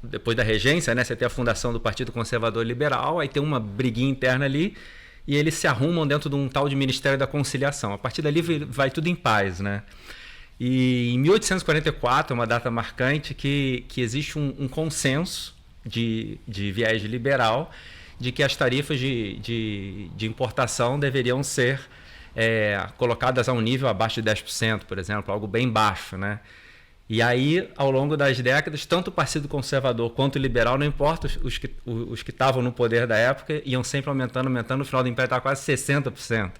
depois da regência, né? Você tem a fundação do Partido Conservador Liberal, aí tem uma briguinha interna ali e eles se arrumam dentro de um tal de Ministério da Conciliação. A partir dali vai tudo em paz, né? E em 1844 é uma data marcante que existe um consenso de viés liberal de que as tarifas de importação deveriam ser colocadas a um nível abaixo de 10%, por exemplo, algo bem baixo, né? E aí, ao longo das décadas, tanto o Partido Conservador quanto o Liberal, não importa os que estavam no poder da época, iam sempre aumentando, no final do Império estava quase 60%.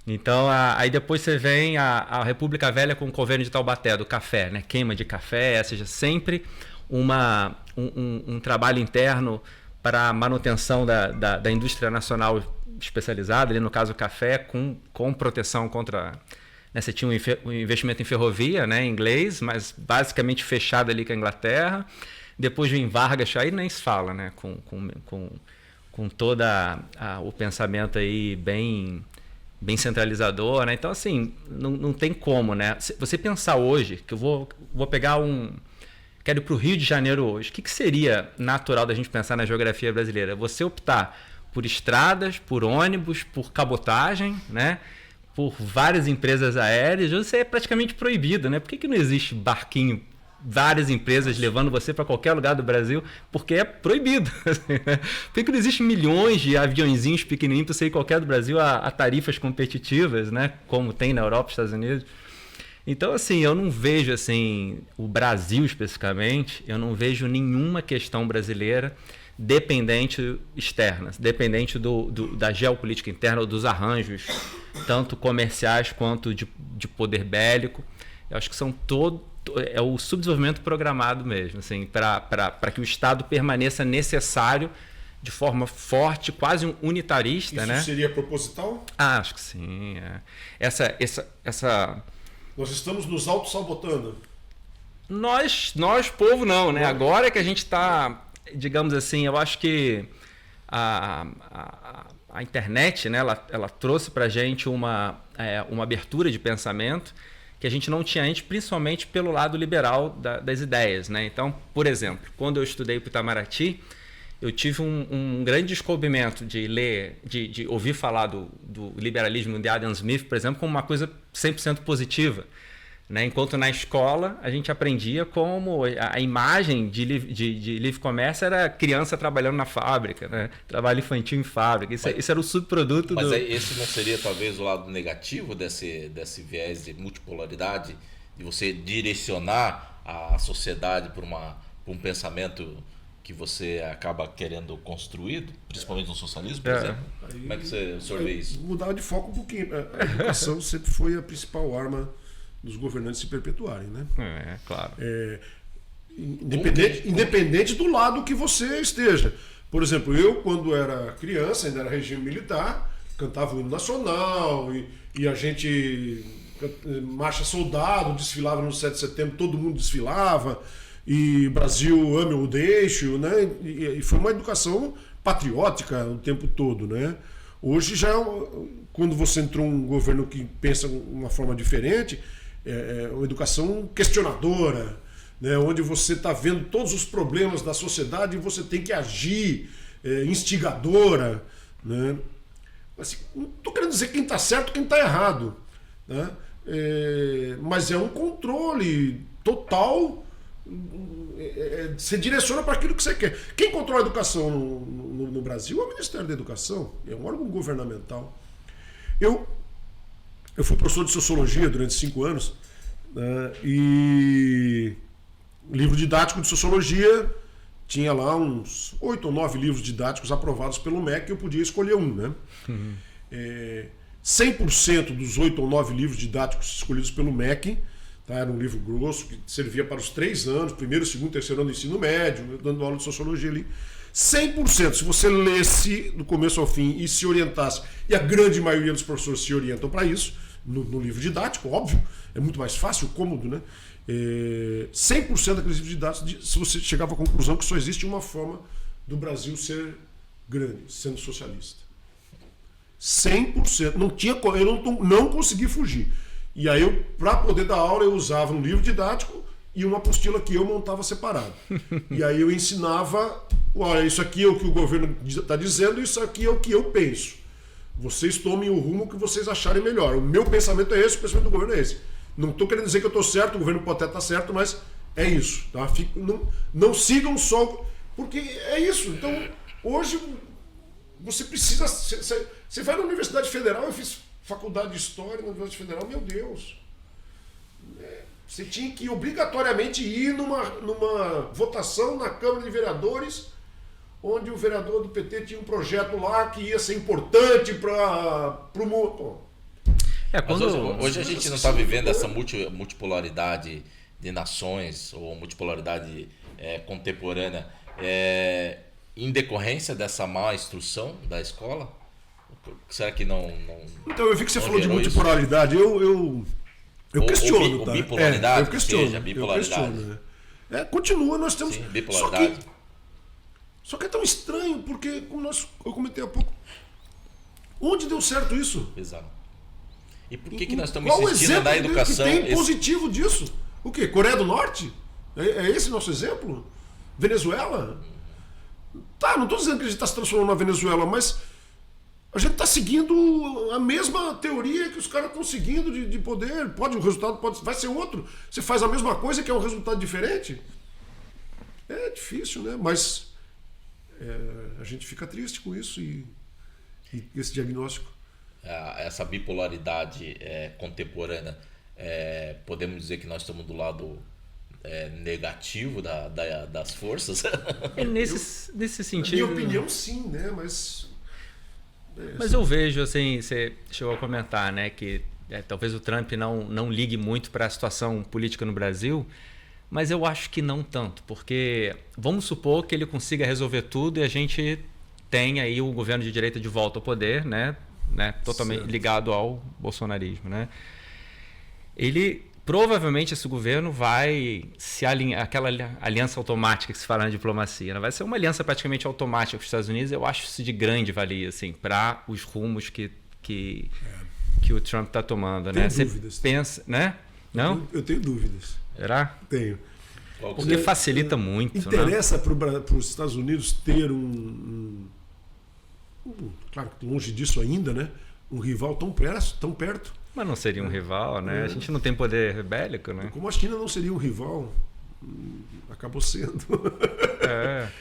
Então, aí depois você vem a República Velha com o governo de Taubaté, do café, né? Queima de café, ou seja, sempre um trabalho interno para a manutenção da indústria nacional especializada, ali no caso o café, com proteção contra... Né, você tinha um investimento em ferrovia, né, em inglês, mas basicamente fechado ali com a Inglaterra. Depois vem Vargas, aí nem se fala, né, com todo o pensamento aí bem centralizador. Né? Então, assim, não tem como. Né? Se você pensar hoje, que eu vou pegar quero ir para o Rio de Janeiro hoje, o que seria natural da gente pensar na geografia brasileira? Você optar por estradas, por ônibus, por cabotagem, né? Por várias empresas aéreas, você é praticamente proibido, né? Por que não existe barquinho, várias empresas levando você para qualquer lugar do Brasil? Porque é proibido. Por que não existe milhões de aviãozinhos pequenininhos para você ir em qualquer do Brasil a tarifas competitivas, né? Como tem na Europa e Estados Unidos? Então, assim, eu não vejo, assim, o Brasil especificamente, eu não vejo nenhuma questão brasileira dependente externa, dependente da geopolítica interna ou dos arranjos, tanto comerciais quanto de poder bélico. Eu acho que são é o subdesenvolvimento programado mesmo, assim, para que o Estado permaneça necessário de forma forte, quase unitarista. Isso, né? Seria proposital? Acho que sim. Essa... Nós estamos nos autossabotando. Nós, povo, não, né? Agora que a gente está... Digamos assim, eu acho que a internet, né, ela trouxe para a gente uma abertura de pensamento que a gente não tinha antes, principalmente pelo lado liberal das ideias. Né? Então, por exemplo, quando eu estudei para o Itamaraty, eu tive um grande descobrimento de ler, de ouvir falar do liberalismo de Adam Smith, por exemplo, como uma coisa 100% positiva. Né? Enquanto na escola a gente aprendia como a imagem de livre comércio era criança trabalhando na fábrica, né? Trabalho infantil em fábrica. Isso era o subproduto Mas esse não seria talvez o lado negativo desse viés de multipolaridade, de você direcionar a sociedade por um pensamento que você acaba querendo construir, principalmente no socialismo, por exemplo? Como é que o senhor vê isso? Mudar de foco um pouquinho. A educação sempre foi a principal arma dos governantes se perpetuarem, né? Claro. Independente do lado que você esteja. Por exemplo, eu, quando era criança, ainda era regime militar, cantava o hino nacional e a gente marcha soldado, desfilava no 7 de setembro, todo mundo desfilava, e Brasil ame ou deixe, né? E foi uma educação patriótica o tempo todo, né? Hoje já, quando você entrou um governo que pensa de uma forma diferente, uma educação questionadora, né, onde você está vendo todos os problemas da sociedade e você tem que agir, instigadora. Né? Assim, não estou querendo dizer quem está certo e quem está errado, né? Mas é um controle total, você direciona para aquilo que você quer. Quem controla a educação no Brasil é o Ministério da Educação, é um órgão governamental. Eu fui professor de Sociologia durante 5 anos, né, e livro didático de Sociologia tinha lá uns 8 ou 9 livros didáticos aprovados pelo MEC e eu podia escolher um. Né? 100% dos 8 ou 9 livros didáticos escolhidos pelo MEC, tá, era um livro grosso que servia para os 3 anos, primeiro, segundo, terceiro ano do ensino médio, dando aula de Sociologia ali. 100%, se você lesse do começo ao fim e se orientasse, e a grande maioria dos professores se orientam para isso, no livro didático, óbvio, é muito mais fácil, cômodo, né? 100% daqueles livros didáticos, se você chegava à conclusão que só existe uma forma do Brasil ser grande, sendo socialista. 100%. Eu não consegui fugir. E aí, para poder dar aula, eu usava um livro didático e uma apostila que eu montava separado. E aí eu ensinava, olha, isso aqui é o que o governo está dizendo, isso aqui é o que eu penso. Vocês tomem o rumo que vocês acharem melhor. O meu pensamento é esse, o pensamento do governo é esse. Não estou querendo dizer que eu estou certo, o governo pode até estar certo, mas é isso. Tá? Não sigam só... Porque é isso. Então, hoje, você precisa... Você vai na Universidade Federal, eu fiz faculdade de História na Universidade Federal, meu Deus. Você tinha que obrigatoriamente ir numa votação na Câmara de Vereadores, onde o vereador do PT tinha um projeto lá que ia ser importante para o mundo. Mas hoje a gente não está vivendo essa multipolaridade de nações ou multipolaridade contemporânea em decorrência dessa má instrução da escola? Será que não Então, eu vi que você falou de multipolaridade. Eu questiono, tá? Bipolaridade, eu questiono. Seja, bipolaridade. Eu questiono, né? Continua, nós temos... Sim, bipolaridade. Só que é tão estranho, porque, como eu comentei há pouco, onde deu certo isso? Exato. E por que nós estamos Qual insistindo na educação? Que tem positivo disso? O quê? Coreia do Norte? É esse nosso exemplo? Venezuela? Tá, não estou dizendo que a gente está se transformando na Venezuela, mas a gente está seguindo a mesma teoria que os caras estão seguindo de poder. O resultado vai ser outro. Você faz a mesma coisa que é um resultado diferente. É difícil, né? Mas a gente fica triste com isso e esse diagnóstico. Essa bipolaridade contemporânea, podemos dizer que nós estamos do lado negativo das forças? Nesse sentido. Na minha opinião, sim, né? Mas eu vejo, assim, você chegou a comentar, né, que talvez o Trump não ligue muito para a situação política no Brasil, mas eu acho que não tanto, porque vamos supor que ele consiga resolver tudo e a gente tem aí o governo de direita de volta ao poder, né, totalmente ligado ao bolsonarismo, né? Provavelmente esse governo vai se alinhar, aquela aliança automática que se fala na diplomacia, né? Vai ser uma aliança praticamente automática com os Estados Unidos. Eu acho isso de grande valia, assim, para os rumos que o Trump está tomando, né? Tenho dúvidas. Você pensa, né? Não? Eu tenho dúvidas. Será? Tenho. Porque facilita muito. Interessa, né, para os Estados Unidos ter claro, longe disso ainda, né? Um rival tão perto. Mas não seria um rival, né? A gente não tem poder bélico, né? Como a China não seria um rival, acabou sendo.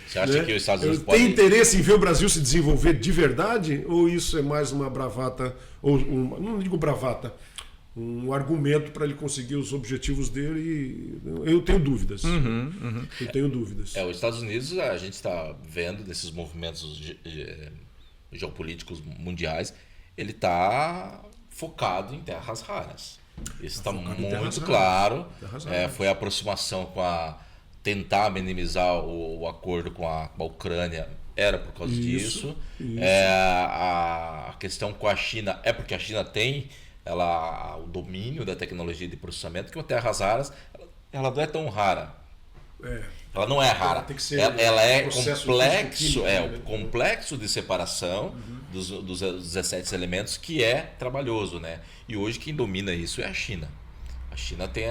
Você acha que os Estados Unidos podem... Tem interesse em ver o Brasil se desenvolver de verdade? Ou isso é mais uma bravata, não digo bravata, um argumento para ele conseguir os objetivos dele? Eu tenho dúvidas. Eu tenho dúvidas. Os Estados Unidos, a gente está vendo nesses movimentos geopolíticos mundiais, ele está focado em terras raras. Isso está muito claro. Foi a aproximação tentar minimizar o acordo com a Ucrânia, era por causa disso. A questão com a China é porque a China tem o domínio da tecnologia de processamento, que uma terras raras ela não é tão rara. Ela não é rara. Ela é complexo, o complexo de separação dos 17 elementos, que é trabalhoso, né? E hoje quem domina isso é a China. A China tem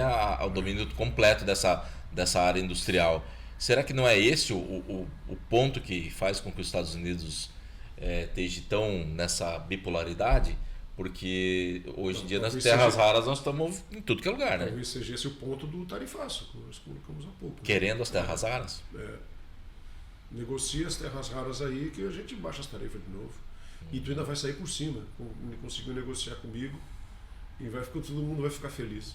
o domínio completo dessa área industrial. Será que não é esse o ponto que faz com que os Estados Unidos estejam tão nessa bipolaridade? Porque hoje em dia nas terras raras nós estamos em tudo que é lugar, né? Talvez seja esse o ponto do tarifaço, que nós colocamos há pouco. Querendo as terras raras? Negocia as terras raras aí que a gente baixa as tarifas de novo. E tu ainda vai sair por cima. Conseguiu negociar comigo e todo mundo vai ficar feliz.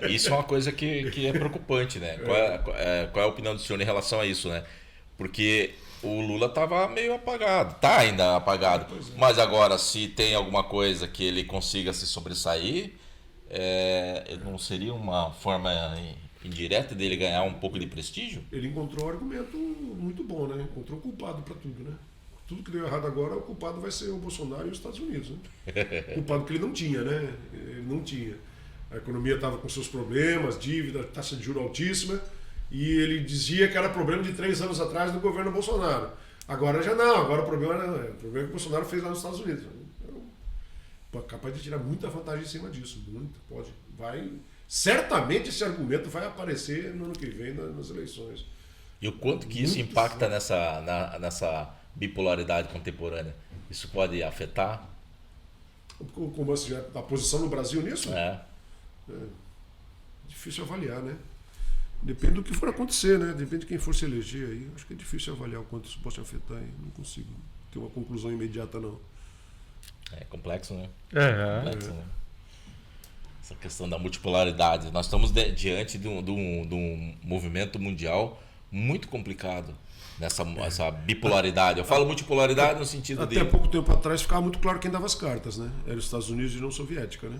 Isso é uma coisa que é preocupante, né? Qual é a opinião do senhor em relação a isso, né? Porque o Lula estava meio apagado, está ainda apagado, mas agora se tem alguma coisa que ele consiga se sobressair, não seria uma forma indireta dele ganhar um pouco de prestígio? Ele encontrou um argumento muito bom, né? Encontrou um culpado para tudo, né? Tudo que deu errado agora, o culpado vai ser o Bolsonaro e os Estados Unidos, né? Culpado que ele não tinha, né? Ele não tinha. A economia estava com seus problemas, dívida, taxa de juros altíssima, e ele dizia que era problema de 3 anos atrás do governo Bolsonaro. Agora já não, agora o problema que o Bolsonaro fez lá nos Estados Unidos. Capaz de tirar muita vantagem em cima disso, muito, certamente esse argumento vai aparecer no ano que vem nas eleições. E o quanto que isso impacta nessa bipolaridade contemporânea? Isso pode afetar? Como assim, a posição no Brasil nisso? É difícil avaliar, né? Depende do que for acontecer, né? Depende de quem for se eleger aí. Acho que é difícil avaliar o quanto isso pode afetar. Não consigo ter uma conclusão imediata, não. É complexo, né? Complexo, né? essa questão da multipolaridade. Nós estamos diante de um movimento mundial muito complicado essa bipolaridade. Eu falo multipolaridade no sentido Até pouco tempo atrás ficava muito claro quem dava as cartas, né? Era os Estados Unidos e a União Soviética, né?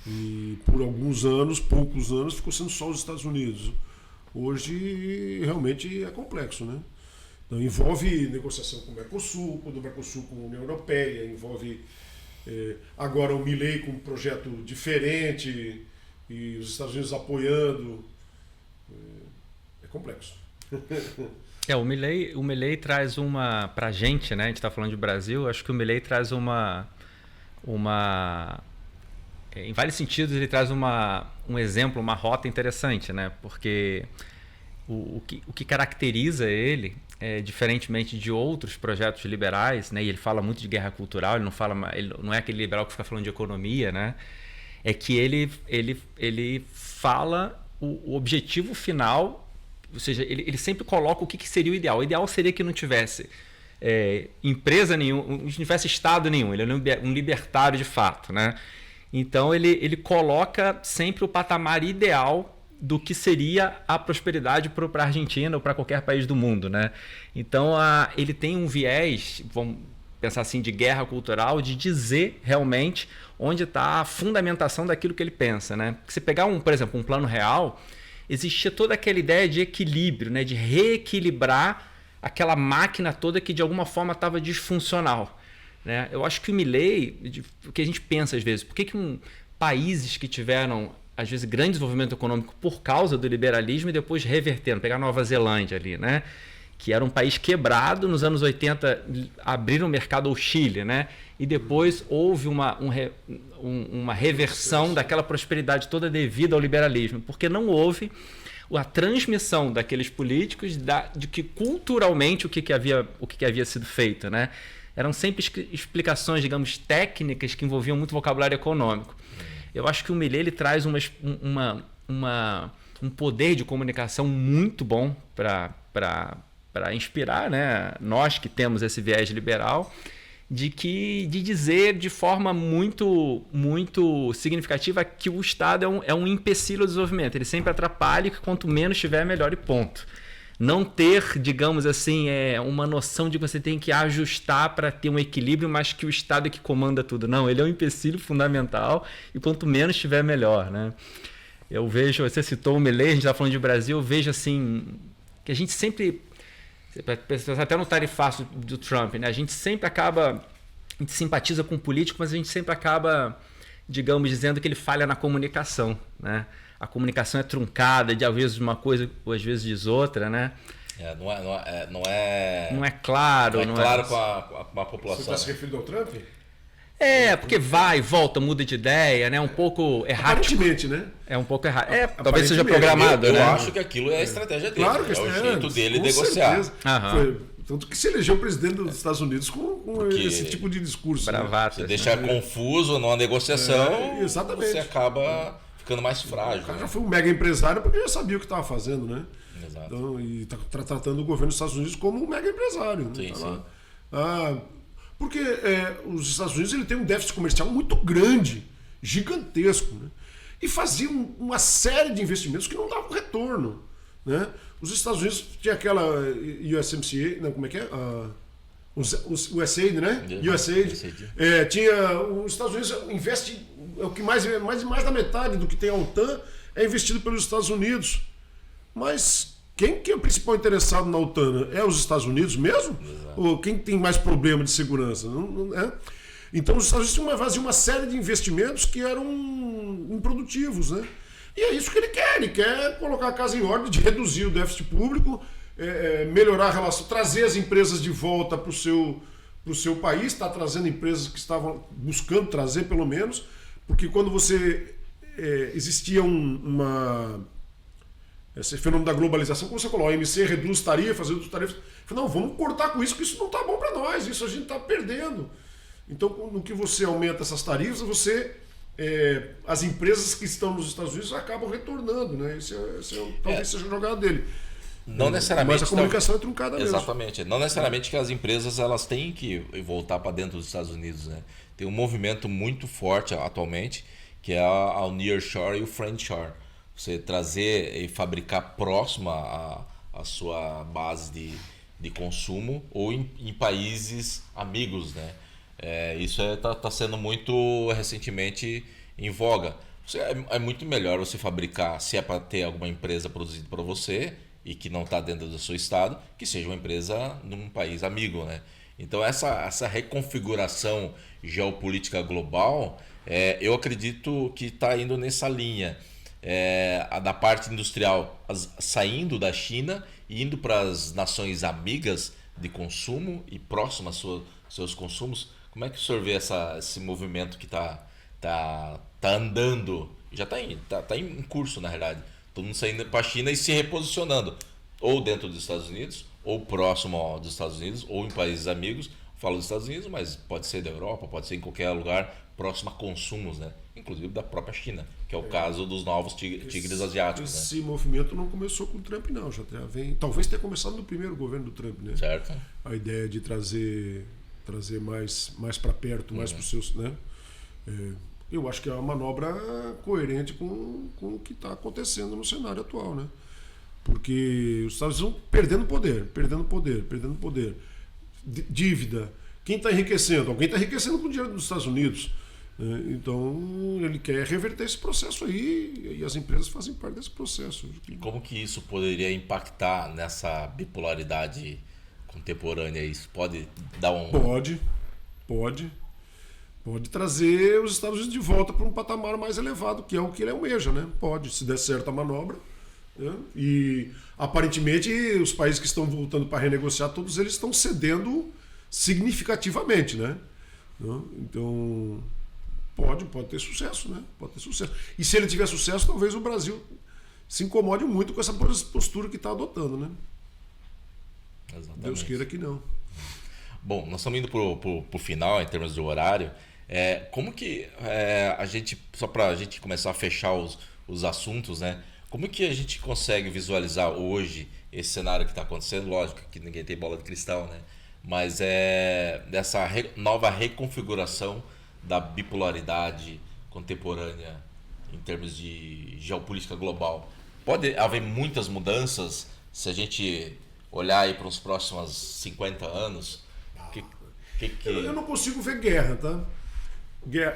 E por alguns anos, poucos anos, ficou sendo só os Estados Unidos. Hoje realmente é complexo, né? Então, envolve negociação com o Mercosul, do Mercosul com a União Europeia, envolve agora o Milei com um projeto diferente e os Estados Unidos apoiando. É complexo. O Milei traz uma, pra gente, né? A gente está falando de Brasil, acho que o Milei traz em vários sentidos ele traz um exemplo, uma rota interessante, né? Porque o que caracteriza ele, diferentemente de outros projetos liberais, né? E ele fala muito de guerra cultural, ele não é aquele liberal que fica falando de economia, né? É que ele fala o objetivo final. Ou seja, ele sempre coloca o que seria o ideal. O ideal seria que não tivesse empresa nenhuma, não tivesse Estado nenhum. Ele é um libertário de fato, né? Então, ele coloca sempre o patamar ideal do que seria a prosperidade para a Argentina ou para qualquer país do mundo, né? Então, ele tem um viés, vamos pensar assim, de guerra cultural, de dizer realmente onde está a fundamentação daquilo que ele pensa, né? Porque se pegar, por exemplo, um plano real, existia toda aquela ideia de equilíbrio, né? De reequilibrar aquela máquina toda que de alguma forma estava disfuncional, né? Eu acho que o Milei, o que a gente pensa às vezes, por que países que tiveram às vezes grande desenvolvimento econômico por causa do liberalismo e depois reverteram, pegar Nova Zelândia ali, né? Que era um país quebrado, nos anos 80 abriram o mercado ao Chile, né? E depois houve uma reversão daquela prosperidade toda devido ao liberalismo, porque não houve a transmissão daqueles políticos de que culturalmente o que havia sido feito, né? Eram sempre explicações, digamos, técnicas que envolviam muito vocabulário econômico. Eu acho que o Milei ele traz um poder de comunicação muito bom para inspirar, né, nós que temos esse viés liberal, de dizer de forma muito, muito significativa que o Estado é um empecilho ao desenvolvimento. Ele sempre atrapalha e que quanto menos tiver, melhor e ponto. Não ter, digamos assim, uma noção de que você tem que ajustar para ter um equilíbrio, mas que o Estado é que comanda tudo. Não, ele é um empecilho fundamental e quanto menos tiver, melhor, né? Eu vejo, você citou o Milei, a gente está falando de Brasil, eu vejo assim, que a gente sempre... Até no tarifaço do Trump, né? A gente simpatiza com o político, mas a gente sempre acaba, digamos, dizendo que ele falha na comunicação, né? A comunicação é truncada, às vezes de uma coisa, ou às vezes diz outra, né? Não é claro. Não é claro com a população. Você está se referindo ao Trump? Porque vai, volta, muda de ideia, né? Um pouco errático. Aparentemente, né? É um pouco errado. Talvez seja programado, eu né? Eu acho que aquilo é a estratégia dele. Claro que é o jeito dele negociar. Tanto que se elegeu presidente dos Estados Unidos com esse tipo de discurso. Bravata. Você deixa confuso numa negociação, exatamente. Você acaba ficando mais frágil. O cara já foi um mega empresário porque já sabia o que estava fazendo, né? Exato. Então, e está tratando o governo dos Estados Unidos como um mega empresário. Né? Sim, sim. Porque os Estados Unidos ele tem um déficit comercial muito grande, gigantesco, né? E fazia uma série de investimentos que não davam retorno, né? Os Estados Unidos tinha aquela USMCA, não, como é que é? USAID, né? USAID. Tinha os Estados Unidos investe o que mais da metade do que tem a OTAN é investido pelos Estados Unidos. Mas quem que é o principal interessado na OTAN? É os Estados Unidos mesmo? Exato. Ou quem tem mais problema de segurança? Não é? Então os Estados Unidos faziam uma série de investimentos que eram improdutivos, né? E é isso que ele quer. Ele quer colocar a casa em ordem, de reduzir o déficit público, melhorar a relação, trazer as empresas de volta para o seu país, está trazendo empresas que estavam buscando trazer pelo menos, porque quando você existia esse fenômeno da globalização, como você falou, a OMC reduz tarifas, não, vamos cortar com isso, porque isso não está bom para nós, isso a gente está perdendo. Então, no que você aumenta essas tarifas, as empresas que estão nos Estados Unidos acabam retornando, né? Talvez seja a jogada dele. Não necessariamente. Mas a comunicação é truncada mesmo. Exatamente. Não necessariamente que as empresas elas têm que voltar para dentro dos Estados Unidos, né? Tem um movimento muito forte atualmente que é o nearshore e o friendshore. Você trazer e fabricar próximo à sua base de consumo ou em países amigos, né? Isso tá sendo muito recentemente em voga. É muito melhor você fabricar, se é para ter alguma empresa produzindo para você e que não está dentro do seu estado, que seja uma empresa num país amigo, né? Então essa reconfiguração geopolítica global, eu acredito que está indo nessa linha. A da parte industrial saindo da China e indo para as nações amigas de consumo e próximas aos seus consumos. Como é que o senhor vê esse movimento que tá andando? Já está em curso, na realidade. Todo mundo saindo para a China e se reposicionando, ou dentro dos Estados Unidos, ou próximo dos Estados Unidos, ou em países amigos. Falo dos Estados Unidos, mas pode ser da Europa, pode ser em qualquer lugar próximo a consumos, né? Inclusive da própria China, que é o caso dos novos tigres asiáticos. Esse movimento não começou com o Trump, não. Talvez tenha começado no primeiro governo do Trump, né? Certo. A ideia de trazer mais para perto, mais para os seus, né? Eu acho que é uma manobra coerente com o que está acontecendo no cenário atual, né? Porque os Estados Unidos estão perdendo poder. Dívida. Quem está enriquecendo? Alguém está enriquecendo com o dinheiro dos Estados Unidos. Né? Então, ele quer reverter esse processo aí e as empresas fazem parte desse processo. E como que isso poderia impactar nessa bipolaridade contemporânea? Isso pode dar um... Pode trazer os Estados Unidos de volta para um patamar mais elevado, que é o que ele almeja, né? Pode, se der certo a manobra. Né? E aparentemente os países que estão voltando para renegociar, todos eles estão cedendo significativamente, né? Então pode ter sucesso, né? Pode ter sucesso. E se ele tiver sucesso, talvez o Brasil se incomode muito com essa postura que está adotando, né? Exatamente. Deus queira que não. Bom, nós estamos indo pro final em termos de horário. Como que a gente, só para a gente começar a fechar os assuntos, né? Como que a gente consegue visualizar hoje esse cenário que está acontecendo? Lógico que ninguém tem bola de cristal, né? Mas dessa nova reconfiguração da bipolaridade contemporânea em termos de geopolítica global. Pode haver muitas mudanças se a gente olhar aí para os próximos 50 anos? Eu não consigo ver guerra, tá?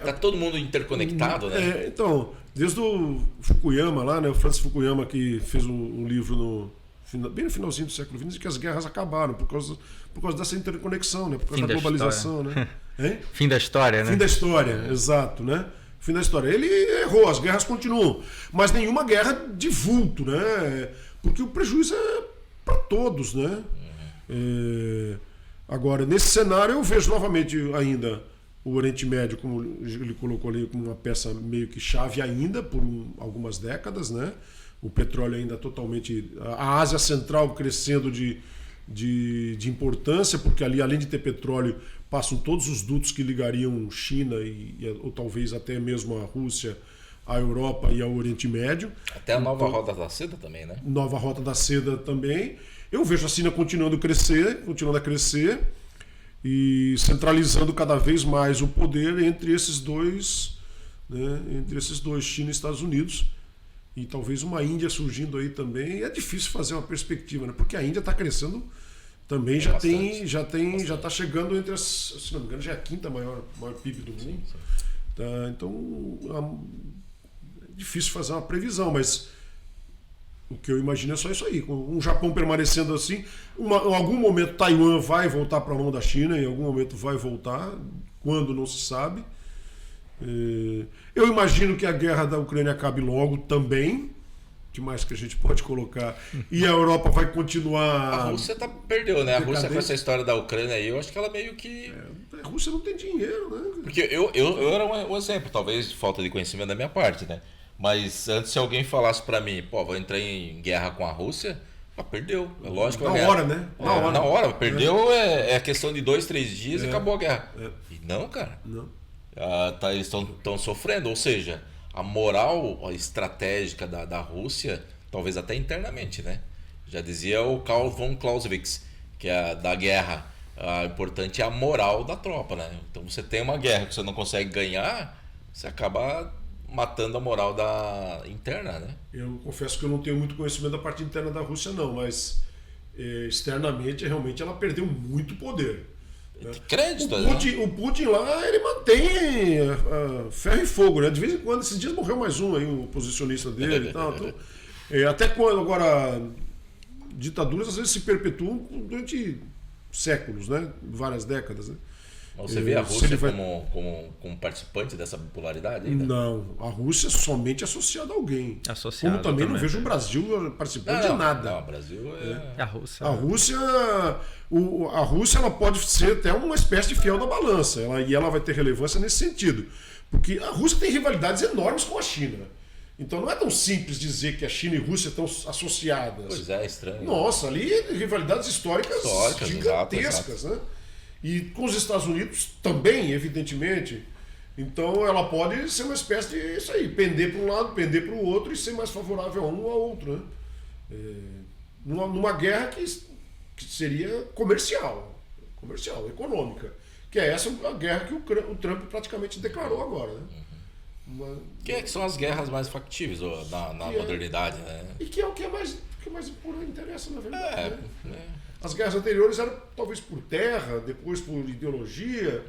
Tá todo mundo interconectado, né? Então, desde o Fukuyama lá, né, o Francis Fukuyama, que fez um livro bem no finalzinho do século XX, que as guerras acabaram por causa dessa interconexão, né, por causa da globalização, né? Fim da história, né? Fim da história, exato, né? Fim da história. Ele errou, as guerras continuam, mas nenhuma guerra de vulto, né? Porque o prejuízo é para todos, né? Agora, nesse cenário, eu vejo novamente ainda o Oriente Médio, como ele colocou ali, como uma peça meio que chave ainda por algumas décadas, né? O petróleo ainda totalmente... A Ásia Central crescendo de importância, porque ali, além de ter petróleo, passam todos os dutos que ligariam China ou talvez até mesmo a Rússia, a Europa e ao Oriente Médio. Até a nova Rota da Seda também, né? Nova Rota da Seda também. Eu vejo a China continuando a crescer e centralizando cada vez mais o poder entre esses dois, né? China e Estados Unidos. E talvez uma Índia surgindo aí também. É difícil fazer uma perspectiva, né? Porque a Índia está crescendo também, já está chegando entre se não me engano, já é a quinta maior PIB do mundo. Tá? Então é difícil fazer uma previsão, mas o que eu imagino é só isso aí. Com um Japão permanecendo assim, em algum momento Taiwan vai voltar para a mão da China, em algum momento vai voltar, quando não se sabe. Eu imagino que a guerra da Ucrânia acabe logo também. O que mais que a gente pode colocar? E a Europa vai continuar... A Rússia perdeu, né? A Rússia com essa história da Ucrânia aí, eu acho que ela meio que... A Rússia não tem dinheiro, né? Porque eu era um exemplo, talvez de falta de conhecimento da minha parte, né? Mas antes, se alguém falasse pra mim, vou entrar em guerra com a Rússia, perdeu. É lógico. Na hora, né? Na hora. Perdeu é questão de 2, 3 dias e acabou a guerra. E não, cara. Não. Eles estão sofrendo. Ou seja, a moral estratégica da Rússia, talvez até internamente, né? Já dizia o Karl von Clausewitz, que é da guerra. O importante é a moral da tropa, né? Então você tem uma guerra que você não consegue ganhar, você acaba matando a moral interna, né? Eu confesso que eu não tenho muito conhecimento da parte interna da Rússia, não, mas externamente, realmente, ela perdeu muito poder. Crédito, o Putin lá, ele mantém ferro e fogo, né? De vez em quando, esses dias morreu mais um aí, o oposicionista dele e tal. Então, até quando, agora, ditaduras às vezes se perpetuam durante séculos, né? Várias décadas, né? Você vê a Rússia como participante dessa bipolaridade ainda? Não, a Rússia é somente associada a alguém. Associado como também não vejo o Brasil participando de nada. Não, o Brasil é... A Rússia. A Rússia ela pode ser até uma espécie de fiel da balança. Ela vai ter relevância nesse sentido. Porque a Rússia tem rivalidades enormes com a China. Então não é tão simples dizer que a China e a Rússia estão associadas. Pois é estranho. Nossa, ali rivalidades históricas gigantescas, exato. Né? E com os Estados Unidos também, evidentemente. Então ela pode ser uma espécie de isso aí, pender para um lado, pender para o outro e ser mais favorável a um ou ao outro. Né? Numa guerra que seria comercial, econômica. Que é essa a guerra que o Trump praticamente declarou agora. Né? Que são as guerras mais factíveis na modernidade. Né? E que é o que mais por interessa, na verdade. Né? As guerras anteriores eram talvez por terra, depois por ideologia,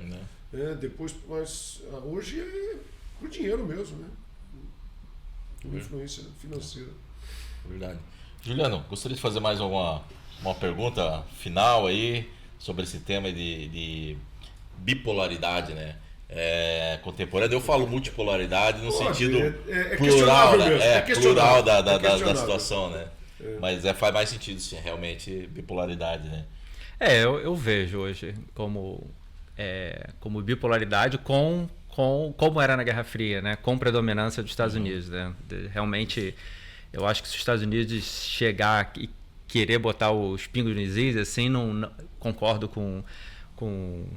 mas hoje é por dinheiro mesmo, né? Por influência financeira. Verdade. Juliano, gostaria de fazer mais uma pergunta final aí sobre esse tema de bipolaridade, né? Contemporânea. Eu falo multipolaridade no sentido plural, né? Plural da situação, né? Mas faz mais sentido, sim, realmente, bipolaridade, né? Eu vejo hoje como bipolaridade como era na Guerra Fria, né? Com predominância dos Estados Unidos, né? Realmente, eu acho que se os Estados Unidos chegar e querer botar os pingos nos is, assim, não concordo com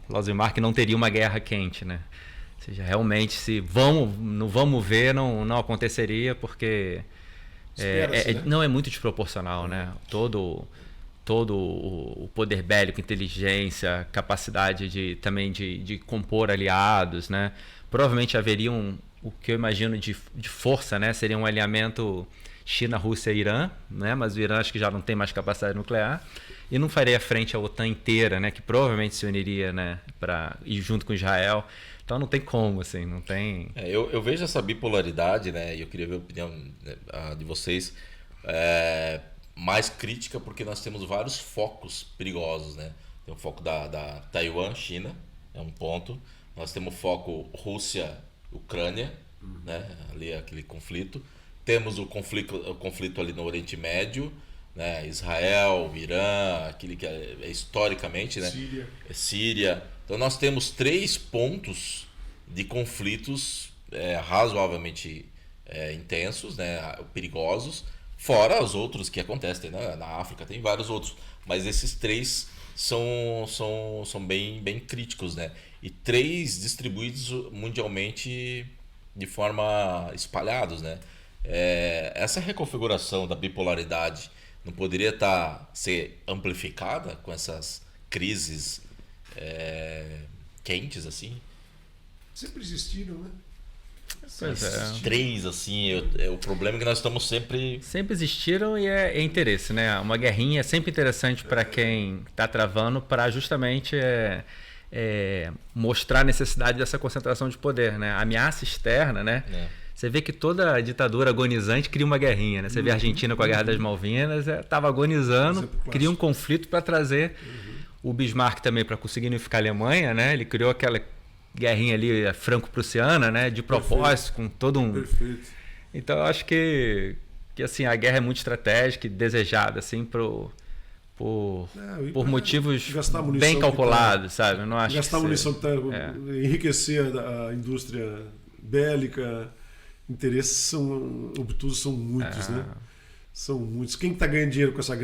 Lozimar que não teria uma guerra quente, né? Ou seja, realmente, se não vamos ver, não aconteceria, porque... Né? Não é muito desproporcional, né? Todo o poder bélico, inteligência, capacidade também de compor aliados, né? Provavelmente haveria o que eu imagino de força, né? Seria um alinhamento China, Rússia e Irã, né? Mas o Irã acho que já não tem mais capacidade nuclear e não faria frente à OTAN inteira, né? Que provavelmente se uniria, né? Para ir junto com Israel. Então não tem como, assim, não tem... Eu vejo essa bipolaridade, né? E eu queria ver a opinião de vocês mais crítica, porque nós temos vários focos perigosos, né? Tem o foco da Taiwan, China, é um ponto. Nós temos o foco Rússia, Ucrânia, né? Ali aquele conflito. Temos o conflito ali no Oriente Médio, né? Israel, Irã, aquele que é historicamente, né? Síria. Então nós temos 3 pontos de conflitos razoavelmente intensos, né, perigosos, fora os outros que acontecem, né? Na África tem vários outros, mas esses 3 são bem críticos, né? E 3 distribuídos mundialmente de forma espalhados, né? Essa reconfiguração da bipolaridade não poderia ser amplificada com essas crises quentes, assim? Sempre existiram, né? Pois é. 3, assim, o problema é que nós estamos sempre existiram e é interesse, né? Uma guerrinha é sempre interessante para quem está travando, para justamente mostrar a necessidade dessa concentração de poder, né? A ameaça externa, né? Você vê que toda ditadura agonizante cria uma guerrinha, né? Você vê a Argentina com a Guerra das Malvinas, estava agonizando, cria um conflito para trazer... O Bismarck também, para conseguir unificar a Alemanha, né? Ele criou aquela guerrinha ali franco-prussiana, né? De propósito, com todo um... Perfeito. Então, eu acho que assim, a guerra é muito estratégica e desejada, assim, por motivos bem calculados, sabe? Eu não acho gastar munição que enriquecer a indústria bélica, interesses obtusos são muitos, né? São muitos. Quem está ganhando dinheiro com essa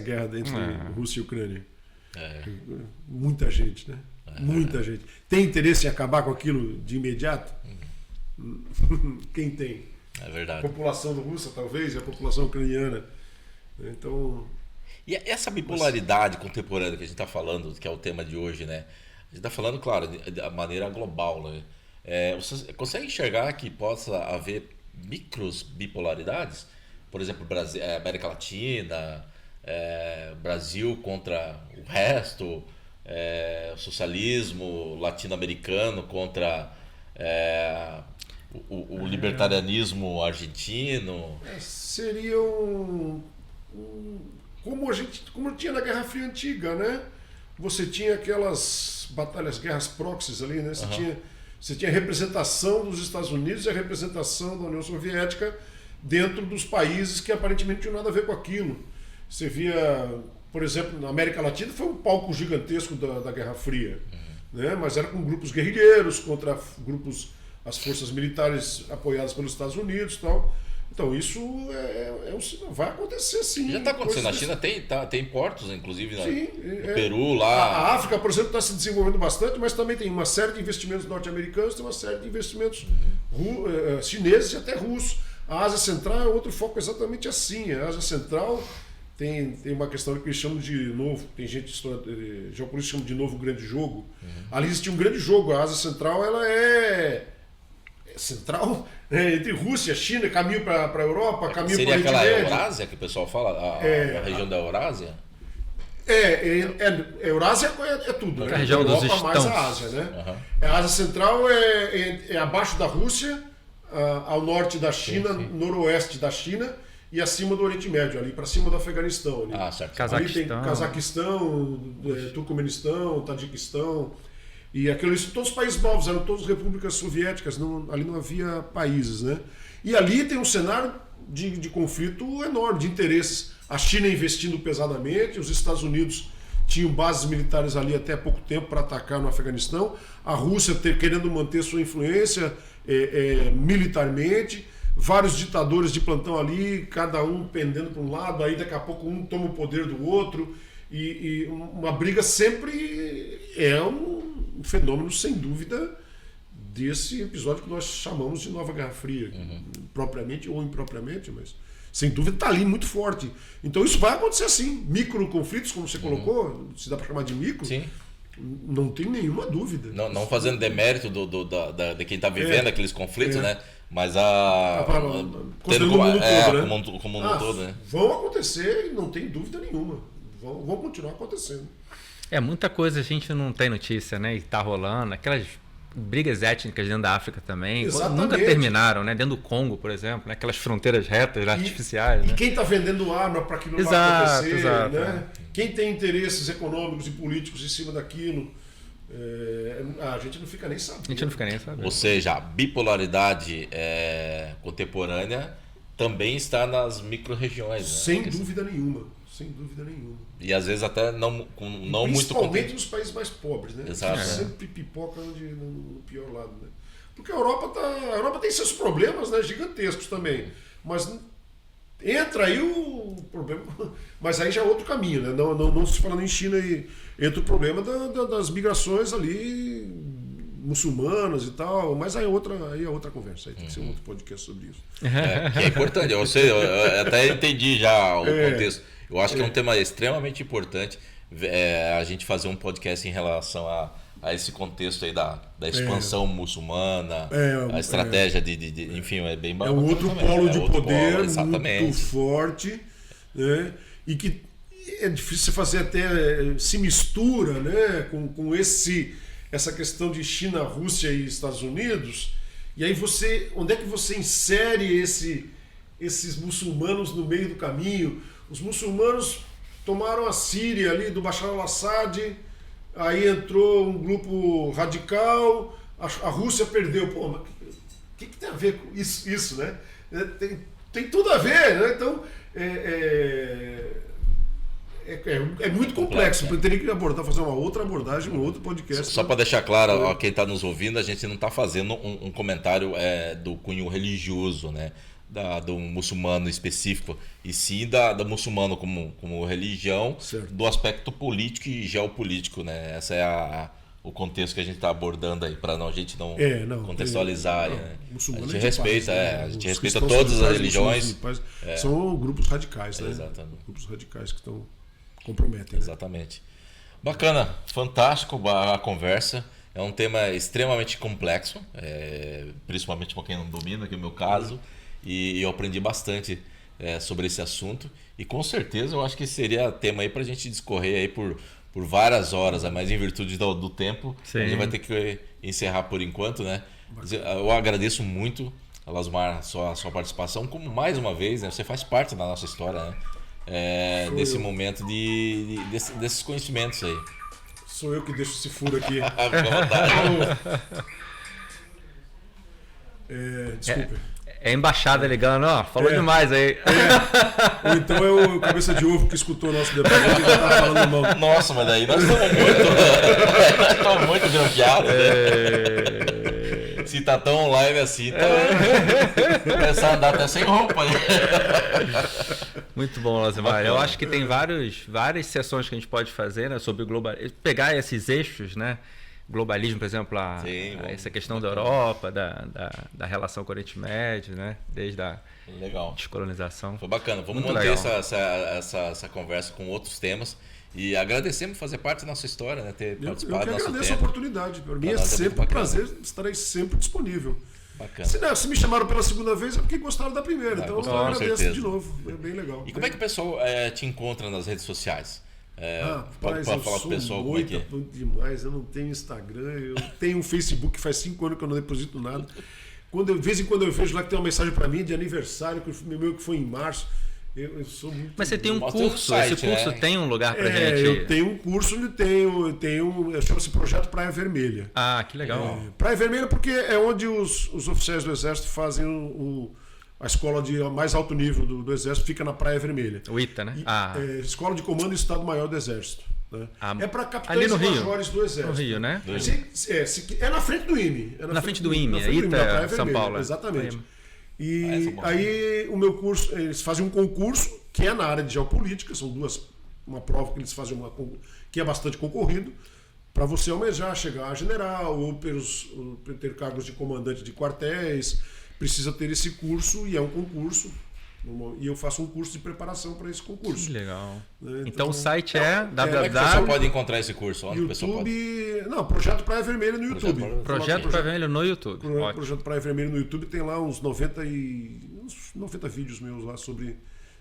guerra entre Rússia e Ucrânia? Muita gente, né? Muita gente. Tem interesse em acabar com aquilo de imediato? Quem tem? É verdade. A população russa, talvez, e a população ucraniana. Então... E essa bipolaridade contemporânea que a gente está falando, que é o tema de hoje, né? A gente está falando, claro, da maneira global, né? Você consegue enxergar que possa haver micros bipolaridades? Por exemplo, América Latina, Brasil contra o resto, socialismo latino-americano contra o libertarianismo argentino. Seria como tinha na Guerra Fria Antiga, né? Você tinha aquelas guerras proxies ali, né? Você tinha a representação dos Estados Unidos e a representação da União Soviética dentro dos países que aparentemente não tinham nada a ver com aquilo. Você via, por exemplo, na América Latina foi um palco gigantesco da Guerra Fria, né? Mas era com grupos guerrilheiros contra as forças militares apoiadas pelos Estados Unidos e tal. Então isso vai acontecer sim. Já está acontecendo. Na China tem portos, inclusive no Peru, lá. A África, por exemplo, está se desenvolvendo bastante, mas também tem uma série de investimentos norte-americanos, tem uma série de investimentos chineses e até russos. A Ásia Central é outro foco exatamente assim. A Ásia Central tem uma questão que eles chamam de novo, tem gente geopolítica chama de novo grande jogo. Ali existe um grande jogo. A Ásia Central ela é central, né, entre Rússia, China, caminho para a Europa, caminho para o Oriente Médio. Seria aquela Eurásia que o pessoal fala, a região da Eurásia? Eurásia é tudo, né? A região Europa dos mais a Ásia, né? A Ásia Central é abaixo da Rússia, ao norte da China, noroeste da China e acima do Oriente Médio, ali para cima do Afeganistão. Ali. Certo. Ali tem Cazaquistão, Turcomenistão, Tajiquistão. E aquilo, isso, todos os países novos, eram todas repúblicas soviéticas, ali não havia países, né? E ali tem um cenário de conflito enorme, de interesses. A China investindo pesadamente, os Estados Unidos tinham bases militares ali até pouco tempo para atacar no Afeganistão, a Rússia querendo manter sua influência militarmente, vários ditadores de plantão ali, cada um pendendo para um lado, aí daqui a pouco um toma o poder do outro, e uma briga sempre é um fenômeno, sem dúvida, desse episódio que nós chamamos de Nova Guerra Fria, propriamente ou impropriamente, mas sem dúvida está ali muito forte. Então isso vai acontecer assim, micro conflitos, como você colocou, se dá para chamar de micro, sim. Não tem nenhuma dúvida. Não fazendo demérito de quem está vivendo aqueles conflitos, né? Mas considerando o mundo todo, né? Como o mundo todo, né? Vão acontecer e não tem dúvida nenhuma. Vão continuar acontecendo. Muita coisa a gente não tem notícia, né? E tá rolando. Aquelas brigas étnicas dentro da África também. Exatamente. Nunca terminaram, né? Dentro do Congo, por exemplo, né? Aquelas fronteiras retas, artificiais. E quem está vendendo arma para aquilo não vai acontecer, né? Quem tem interesses econômicos e políticos em cima daquilo, a gente não fica nem sabendo. Ou seja, a bipolaridade contemporânea também está nas micro-regiões. Sem dúvida nenhuma. Sem dúvida nenhuma. E às vezes até não muito... Principalmente nos países mais pobres, né? Exato. Que sempre pipoca no pior lado, né? Porque a Europa tem seus problemas, né, gigantescos também. Mas entra aí o problema... Mas aí já é outro caminho, né? Não se falando em China, entra o problema das migrações ali muçulmanas e tal, mas aí é outra conversa, aí tem que ser um outro podcast sobre isso. Que é importante, eu até entendi já o contexto. Eu acho que é um tema extremamente importante a gente fazer um podcast em relação a esse contexto aí da expansão muçulmana, a estratégia enfim, é bem bacana. É um outro polo de poder exatamente. Muito forte, né? E que é difícil você fazer até, se mistura, né? com essa questão de China, Rússia e Estados Unidos, e aí onde é que você insere esses muçulmanos no meio do caminho? Os muçulmanos tomaram a Síria ali do Bashar al-Assad, aí entrou um grupo radical, a Rússia perdeu. Pô, mas o que tem a ver com isso, né? Tem tudo a ver, né? Então, é muito complexo. Eu teria que fazer uma outra abordagem, um outro podcast. Só para deixar claro, a quem está nos ouvindo, a gente não está fazendo um comentário do cunho religioso, né? Do muçulmano específico, e sim do muçulmano como religião, certo. Do aspecto político e geopolítico, né? Esse é o contexto que a gente está abordando aí, para a gente não contextualizar. Né? A gente respeita, a gente respeita todas as religiões. São grupos radicais, né? Exatamente. Grupos radicais que comprometem. Exatamente. Né? Bacana, fantástico a conversa. É um tema extremamente complexo, principalmente para quem não domina, que é o meu caso, e eu aprendi bastante sobre esse assunto. E com certeza eu acho que seria tema aí para a gente discorrer aí por várias horas, mas em virtude do tempo, Sim. a gente vai ter que encerrar por enquanto, né? Eu agradeço muito, Lausmar, a sua participação, como mais uma vez, né? Você faz parte da nossa história, né? Desse momento desses conhecimentos aí. Sou eu que deixo esse furo aqui. Desculpa. É a embaixada ligando, ó, falou demais aí. Ou então é o cabeça de ovo que escutou o nosso debate e já tava falando mal. Nossa, mas daí nós estamos muito grampeados, né? Se tá tão online assim, começar a andar até sem roupa. Né? Muito bom, Lausmar. Eu acho que tem várias sessões que a gente pode fazer, né, sobre o globalismo. Pegar esses eixos, né? Globalismo, por exemplo, essa questão da Europa, da relação com o Oriente Médio, né? Desde a descolonização. Foi bacana. Vamos manter essa conversa com outros temas. E agradecemos fazer parte da nossa história, né? Ter participado do nosso tempo. Eu agradeço a oportunidade. Para mim é sempre um prazer, estarei sempre disponível. Bacana. Se me chamaram pela segunda vez é porque gostaram da primeira. Então eu agradeço de novo. É bem legal. E como é que o pessoal te encontra nas redes sociais? Pode falar pro pessoal como é que é. Demais, eu não tenho Instagram, eu tenho um Facebook que faz 5 anos que eu não deposito nada. De vez em quando eu vejo lá que tem uma mensagem para mim de aniversário, que foi em março. Eu sou muito. Mas você tem um curso, esse curso tem um lugar pra gente? Eu tenho um curso onde chama-se Projeto Praia Vermelha. Ah, que legal. Praia Vermelha porque é onde os oficiais do Exército fazem a escola de mais alto nível do Exército, fica na Praia Vermelha. O ITA, né? Escola de Comando e Estado-Maior do Exército. Né? É para capitães e majores do Exército. No Rio, né? É na frente do IME. Na frente do IME, ITA, São Paulo. Exatamente. E aí o meu curso, eles fazem um concurso que é na área de geopolítica, são uma prova que eles fazem que é bastante concorrido, para você almejar chegar a general ou ter cargos de comandante de quartéis, precisa ter esse curso e é um concurso. E eu faço um curso de preparação para esse concurso. Que legal. Então o site é www. Como é que o pessoal pode encontrar esse curso? Onde YouTube. Não, Projeto Praia Vermelha no YouTube. Projeto Praia Vermelha no YouTube. Projeto Praia Vermelha no YouTube tem lá uns 90 vídeos meus lá sobre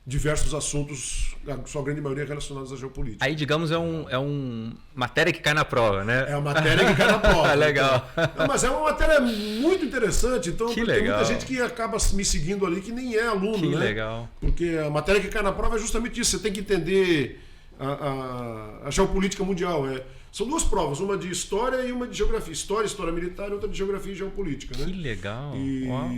diversos assuntos, a sua grande maioria relacionados à geopolítica. Aí, digamos, é uma matéria que cai na prova, né? É uma matéria que cai na prova. Legal. Então, mas é uma matéria muito interessante, então tem muita gente que acaba me seguindo ali que nem é aluno, que né? Legal. Porque a matéria que cai na prova é justamente isso, você tem que entender a geopolítica mundial. São duas provas, uma de história e uma de geografia. História militar e outra de geografia e geopolítica. Né? Que legal.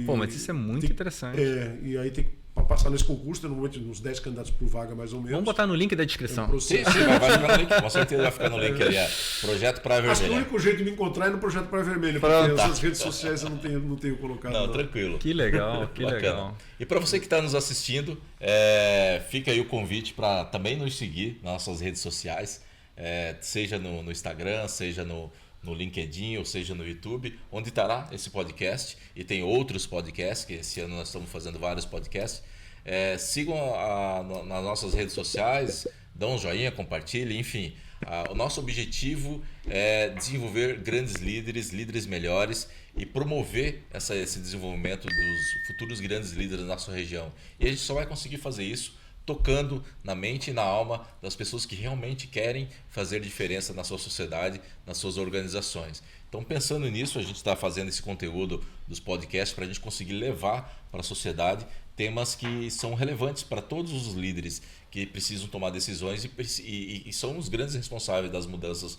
Pô, mas isso é muito interessante. E aí tem que para passar nesse concurso, tem normalmente uns 10 candidatos por vaga, mais ou menos. Vamos botar no link da descrição. Sim, vai ficar no link. Com certeza vai ficar no link ali. Projeto Praia Vermelha. Acho que o único jeito de me encontrar é no Projeto Praia Vermelha, porque as redes sociais eu não tenho colocado. Não, tranquilo. Que legal, que legal. E para você que está nos assistindo, fica aí o convite para também nos seguir nas nossas redes sociais, seja no Instagram, seja no LinkedIn, ou seja no YouTube, onde estará esse podcast, e tem outros podcasts, que esse ano nós estamos fazendo vários podcasts. Sigam nas nossas redes sociais, dão um joinha, compartilhem, enfim. O nosso objetivo é desenvolver grandes líderes melhores e promover esse desenvolvimento dos futuros grandes líderes da nossa região. E a gente só vai conseguir fazer isso tocando na mente e na alma das pessoas que realmente querem fazer diferença na sua sociedade, nas suas organizações. Então, pensando nisso, a gente está fazendo esse conteúdo dos podcasts para a gente conseguir levar para a sociedade temas que são relevantes para todos os líderes que precisam tomar decisões e são os grandes responsáveis das mudanças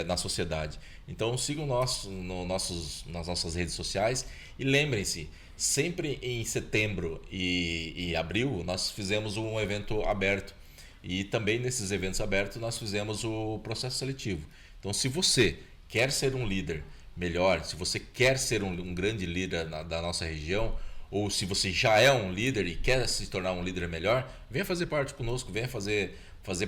na sociedade. Então, sigam nas nossas redes sociais e lembrem-se, sempre em setembro e abril nós fizemos um evento aberto e também nesses eventos abertos nós fizemos o processo seletivo. Então, se você quer ser um líder melhor, se você quer ser um grande líder da nossa região, ou se você já é um líder e quer se tornar um líder melhor, venha fazer parte conosco, venha fazer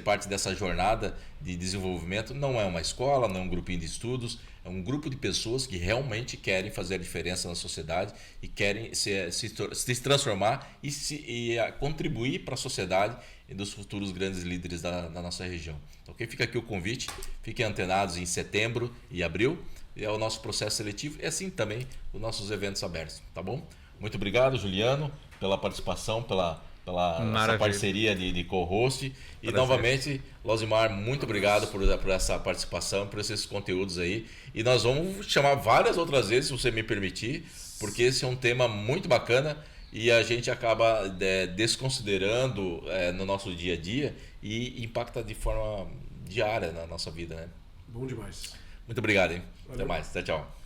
parte dessa jornada de desenvolvimento. Não é uma escola, não é um grupinho de estudos, é um grupo de pessoas que realmente querem fazer a diferença na sociedade e querem se transformar e contribuir para a sociedade e dos futuros grandes líderes da nossa região. Então, fica aqui o convite, fiquem antenados em setembro e abril. é o nosso processo seletivo e assim também os nossos eventos abertos, tá bom? Muito obrigado, Juliano, pela participação, pela essa parceria de co-host. E novamente, Losimar, muito obrigado por essa participação, por esses conteúdos aí. E nós vamos chamar várias outras vezes, se você me permitir, porque esse é um tema muito bacana e a gente acaba desconsiderando no nosso dia a dia e impacta de forma diária na nossa vida, né? Bom demais. Muito obrigado, hein? Valeu. Até mais. Tchau, tchau.